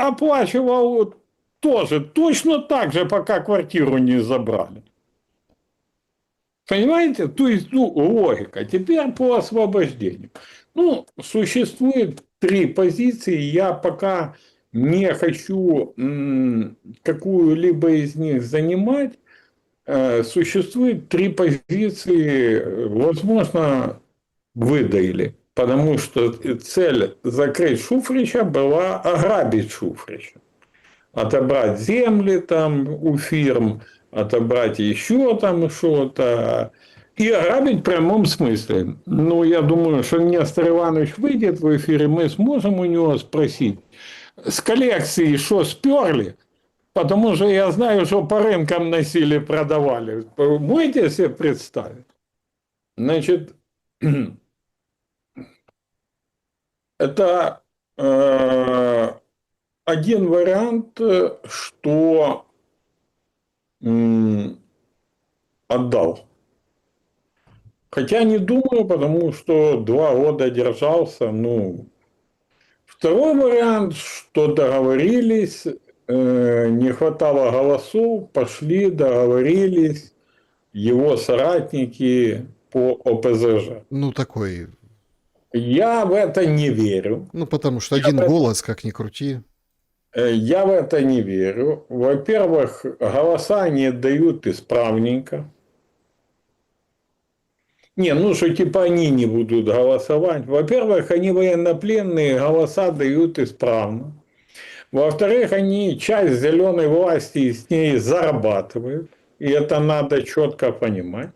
оплачивал тоже точно так же, пока квартиру не забрали. Понимаете? То есть, логика. Теперь по освобождению. Существует 3 позиции. Я пока не хочу какую-либо из них занимать. Существует 3 позиции. Возможно, выдаили. Потому что цель закрыть Шуфрича была ограбить Шуфрича. Отобрать земли там у фирм, отобрать еще там что-то. И ограбить в прямом смысле. Я думаю, что Нестор Иванович выйдет в эфир, и мы сможем у него спросить, с коллекции что сперли, потому что я знаю, что по рынкам носили, продавали. Можете себе представить? Значит, это один вариант, что отдал. Хотя не думаю, потому что 2 года держался. Второй вариант, что договорились, не хватало голосов, пошли, договорились его соратники по ОПЗЖ. Такой. Я в это не верю. Потому что один голос, как ни крути. Я в это не верю. Во-первых, голоса они дают исправненько. Не, ну что типа они не будут голосовать. Во-первых, они военнопленные голоса дают исправно. Во-вторых, они часть зеленой власти с ней зарабатывают. И это надо четко понимать.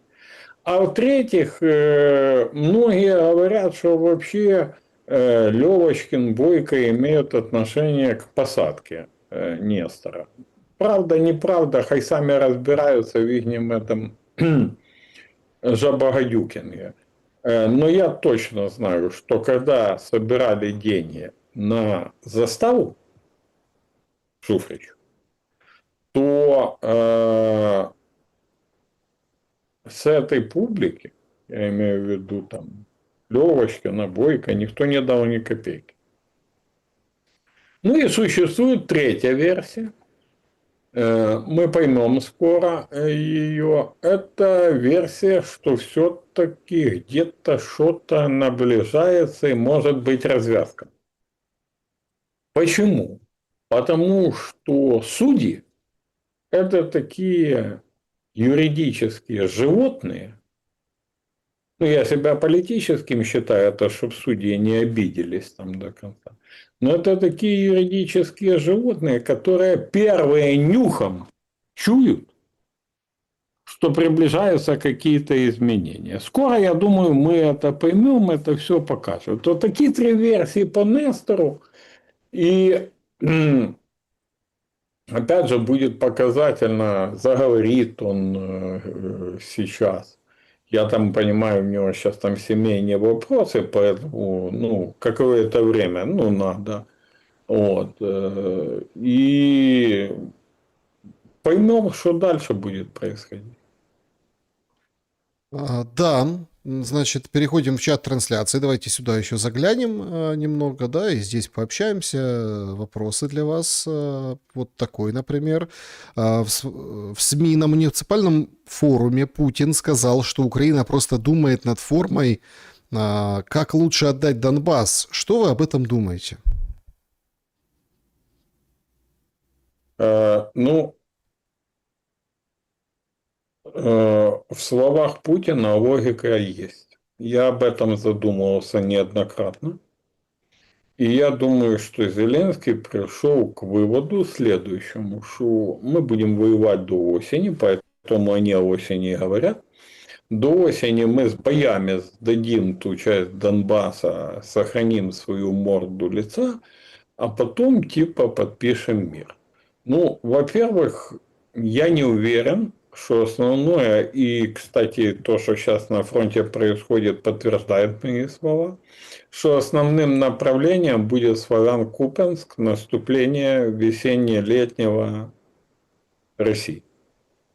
А в-третьих, многие говорят, что вообще Левочкин, Бойко имеют отношение к посадке Нестора. Правда, неправда, хай сами разбираются в их этом Жабагадюкине. Но я точно знаю, что когда собирали деньги на заставу Шуфричу, то с этой публики, я имею в виду там Левочкина, Бойко, никто не дал ни копейки. Ну и существует третья версия. Мы поймем скоро ее. Это версия, что все-таки где-то что-то наближается и может быть развязка. Почему? Потому что судьи – это такие юридические животные. Ну, я себя политическим считаю, это чтобы судьи не обиделись там до конца. Но это такие юридические животные, которые первые нюхом чуют, что приближаются какие-то изменения. Скоро, я думаю, мы это поймем, это все покажет. Вот такие три версии по Нестору. И опять же будет показательно, заговорит он сейчас. Я там понимаю, у него сейчас там семейные вопросы, поэтому, ну, какое-то время, ну, надо. Вот. И поймем, что дальше будет происходить. Да, значит, переходим в чат трансляции. Давайте сюда еще заглянем немного, да, и здесь пообщаемся. Вопросы для вас. Вот такой, например. В СМИ на муниципальном форуме Путин сказал, что Украина просто думает над формой, как лучше отдать Донбасс. Что вы об этом думаете? Ну, в словах Путина логика есть. Я об этом задумывался неоднократно. И я думаю, что Зеленский пришел к выводу следующему, что мы будем воевать до осени, поэтому они о осени говорят. До осени мы с боями сдадим ту часть Донбасса, сохраним свою морду лица, а потом типа подпишем мир. Ну, во-первых, я не уверен, что основное, и, кстати, то, что сейчас на фронте происходит, подтверждает мои слова, что основным направлением будет Славян-Купенск, наступление весенне-летнего России.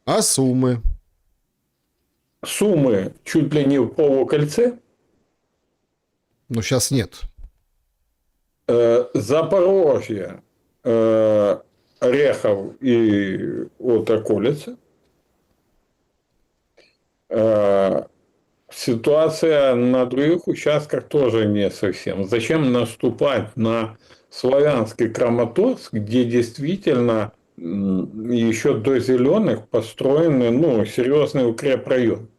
А Сумы? Суммы чуть ли не в полукольце. Ну, сейчас нет. Запорожье, Орехов и вот околица. Ситуация на других участках тоже не совсем. Зачем наступать на славянский Краматорск, где действительно еще до зеленых построены, ну, серьезный укрепрайон?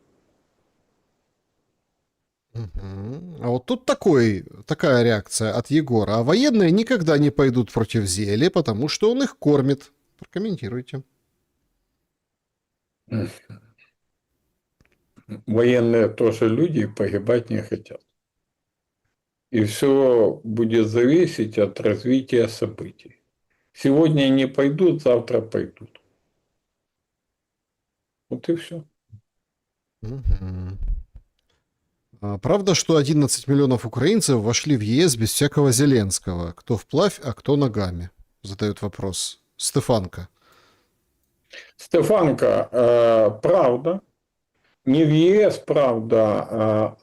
А вот тут такая реакция от Егора. А военные никогда не пойдут против Зели, потому что он их кормит. Прокомментируйте. Военные тоже люди, погибать не хотят. И все будет зависеть от развития событий. Сегодня не пойдут, завтра пойдут. Вот и все. Мгм. Правда, что 11 миллионов украинцев вошли в ЕС без всякого Зеленского? Кто вплавь, а кто ногами? Задает вопрос. Стефанка. Стефанка, правда. Не в ЕС, правда,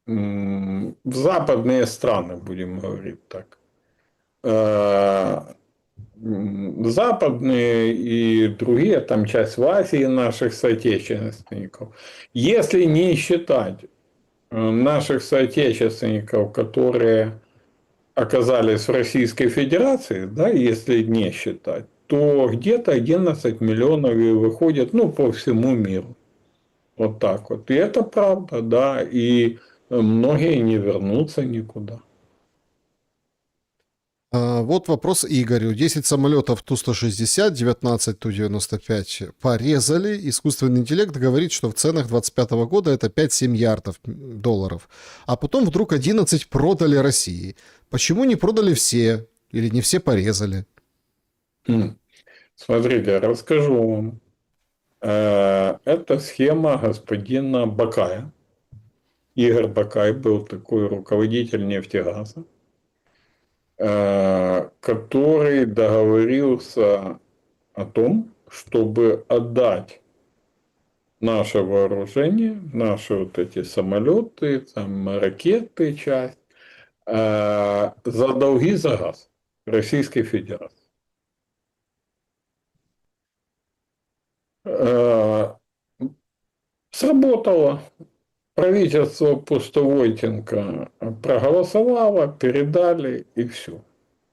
в западные страны, будем говорить так. Западные и другие, там часть в Азии наших соотечественников. Если не считать наших соотечественников, которые оказались в Российской Федерации, да, если не считать, то где-то 11 миллионов и выходит, ну, по всему миру. Вот так вот. И это правда, да. И многие не вернутся никуда. Вот вопрос Игорю. 10 самолетов Ту-160, 19 Ту-95 порезали. Искусственный интеллект говорит, что в ценах 2025 года это 5-7 ярдов долларов. А потом вдруг 11 продали России. Почему не продали все? Или не все порезали? Смотрите, расскажу вам. Это схема господина Бакая. Игорь Бакай был такой руководитель нефтегаза, который договорился о том, чтобы отдать наше вооружение, наши вот эти самолеты, там, ракеты, часть, за долги за газ Российской Федерации. Сработало. Правительство Пустовойтенко проголосовало, передали и все.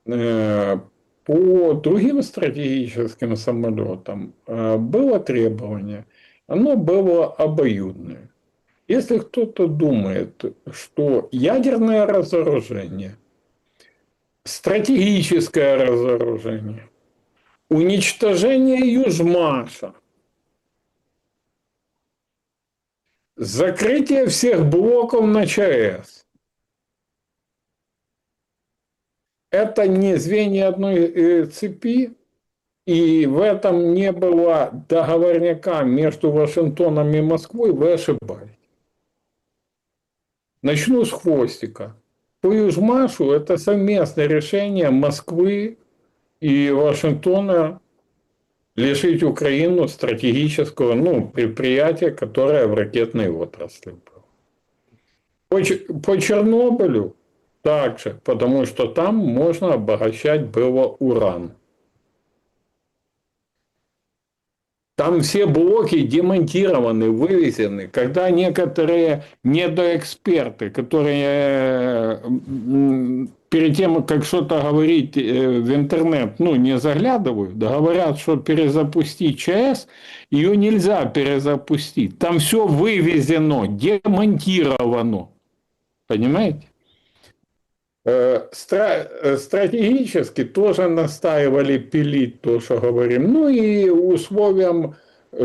По другим стратегическим самолетам было требование, оно было обоюдное. Если кто-то думает, что ядерное разоружение, стратегическое разоружение, уничтожение Южмаша, закрытие всех блоков на ЧАЭС, это не звенья одной цепи, и в этом не было договорняка между Вашингтоном и Москвой, вы ошибаетесь. Начну с хвостика. По Южмашу это совместное решение Москвы и Вашингтона лишить Украину стратегического предприятия, которое в ракетной отрасли было. По Чернобылю также, потому что там можно обогащать было уран. Там все блоки демонтированы, вывезены. Когда некоторые недоэксперты, которые перед тем, как что-то говорить в интернет, не заглядывают, говорят, что перезапустить ЧАЭС, ее нельзя перезапустить. Там все вывезено, демонтировано. Понимаете? Стратегически тоже настаивали пилить то, что говорим. Ну и условием,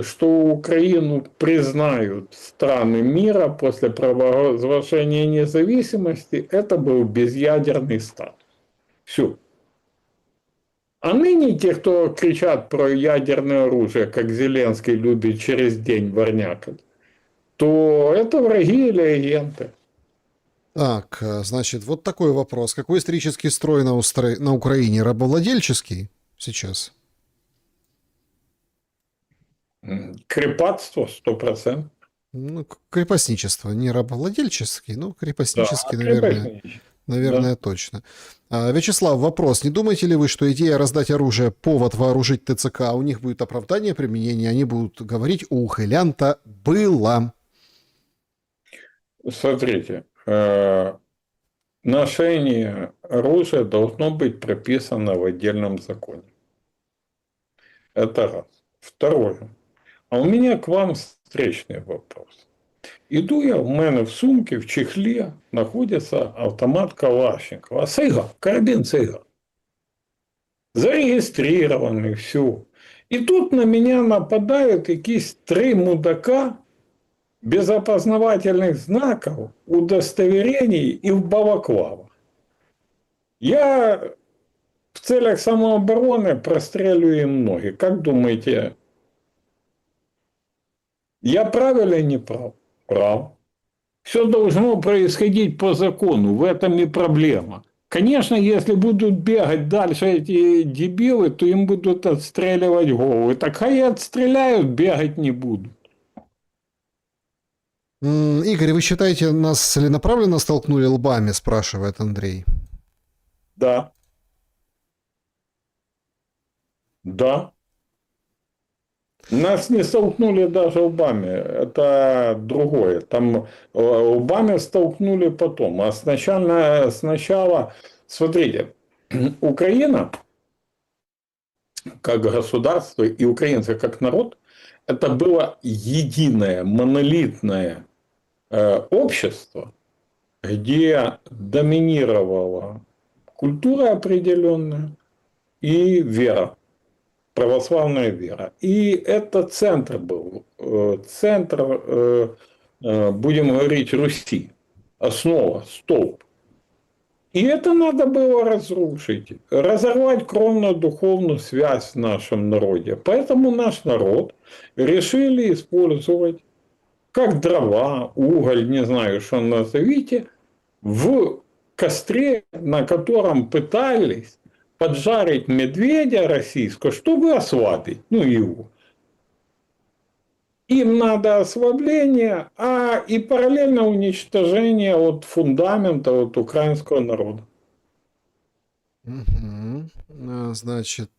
что Украину признают страны мира после провозглашения независимости, это был безъядерный статус. Все. А ныне те, кто кричат про ядерное оружие, как Зеленский любит через день ворнякать, то это враги или агенты. Так, значит, вот такой вопрос. Какой исторический строй на Украине? Рабовладельческий сейчас? Крепатство 100%. Крепостничество. Не рабовладельческий, но крепостнический, Да, наверное, да. точно. Вячеслав, вопрос. Не думаете ли вы, что идея раздать оружие – повод вооружить ТЦК, а у них будет оправдание применения, они будут говорить, у ухилянта было? Смотрите, ношение оружия должно быть прописано в отдельном законе. Это раз. Второе. А у меня к вам встречный вопрос. Иду я, у мене в сумке, в чехле находится автомат Калашникова. Сайга, карабин Сайга. Зарегистрированный, все. И тут на меня нападают якісь 3 мудака без опознавательных знаков, удостоверений и в балаклавах. Я в целях самообороны прострелю им ноги. Как думаете, я прав или не прав? Прав. Все должно происходить по закону, в этом и проблема. Конечно, если будут бегать дальше эти дебилы, то им будут отстреливать головы. Так хай отстреляют, бегать не будут. Игорь, вы считаете, нас целенаправленно столкнули лбами, спрашивает Андрей. Да. Да. Нас не столкнули даже лбами. Это другое. Там лбами столкнули потом. А сначала Смотрите, Украина как государство и украинцы как народ, это было единое, монолитное общество, где доминировала культура определенная и вера, православная вера. И это центр был, центр, будем говорить, Руси, основа, столб. И это надо было разрушить, разорвать кровно-духовную связь в нашем народе. Поэтому наш народ решили использовать как дрова, уголь, не знаю, что назовите, в костре, на котором пытались поджарить медведя российского, чтобы освободить, ну, его. Им надо ослабление, и параллельно уничтожение от фундамента от украинского народа. Значит,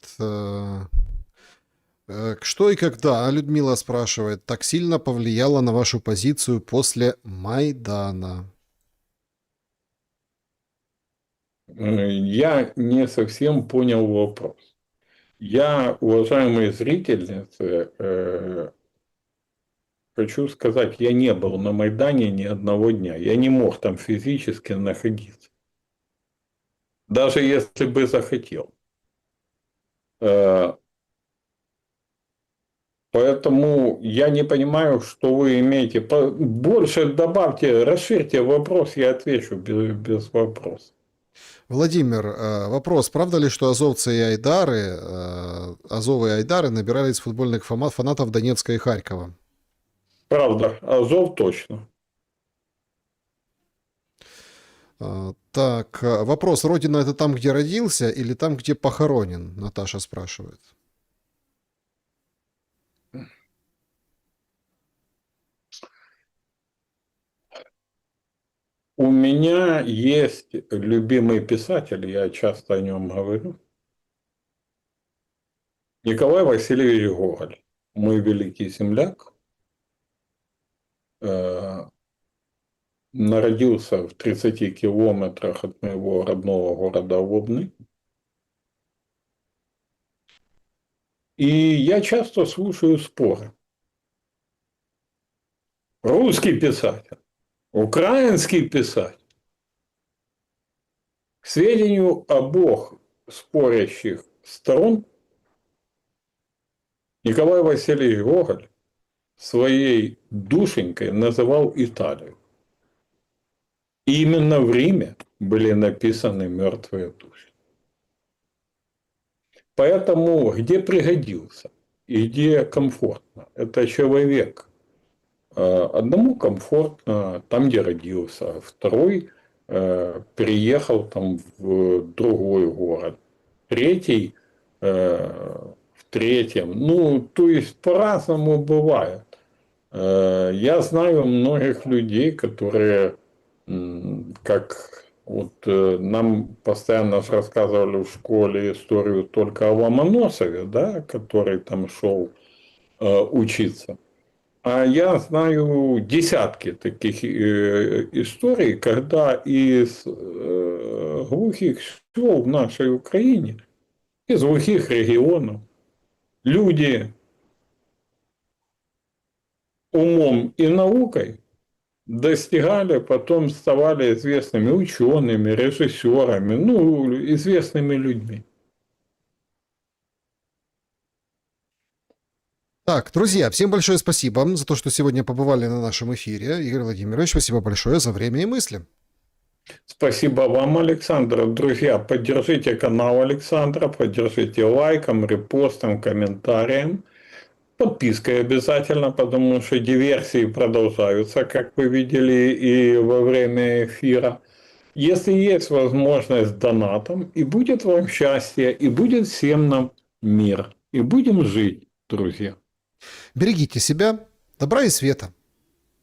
что и когда, Людмила спрашивает, так сильно повлияло на вашу позицию после Майдана? Я не совсем понял вопрос. Я, уважаемые зрительницы, хочу сказать, я не был на Майдане ни одного дня. Я не мог там физически находиться. Даже если бы захотел. Поэтому я не понимаю, что вы имеете. Больше добавьте, расширьте вопрос, я отвечу без вопроса. Владимир, вопрос. Правда ли, что азовцы и айдары, Азовы и айдары набирались футбольных фанатов Донецка и Харькова? Правда, Азов точно. Так, вопрос. Родина это там, где родился, или там, где похоронен? Наташа спрашивает. У меня есть любимый писатель, я часто о нем говорю. Николай Васильевич Гоголь, мой великий земляк, народился в 30 километрах от моего родного города Лобны. И я часто слушаю споры. Русский писатель, украинский писатель. К сведению обоих спорящих сторон, Николай Васильевич Гоголь своей душенькой называл Италию. И именно в Риме были написаны «Мертвые души». Поэтому где пригодился и где комфортно? Это человек. Одному комфортно там, где родился, второй переехал там в другой город, третий в третьем. Ну, то есть по-разному бывает. Я знаю многих людей, которые, как вот нам постоянно рассказывали в школе историю только о Ломоносове, да, который там шел учиться. А я знаю десятки таких историй, когда из глухих сел в нашей Украине, из глухих регионов, люди умом и наукой достигали, потом ставали известными учеными, режиссерами, ну, известными людьми. Так, друзья, всем большое спасибо за то, что сегодня побывали на нашем эфире. Игорь Владимирович, спасибо большое за время и мысли. Спасибо вам, Александр. Друзья, поддержите канал Александра, поддержите лайком, репостом, комментарием. Подпиской обязательно, потому что диверсии продолжаются, как вы видели и во время эфира. Если есть возможность донатом, и будет вам счастье, и будет всем нам мир. И будем жить, друзья. Берегите себя, добра и света.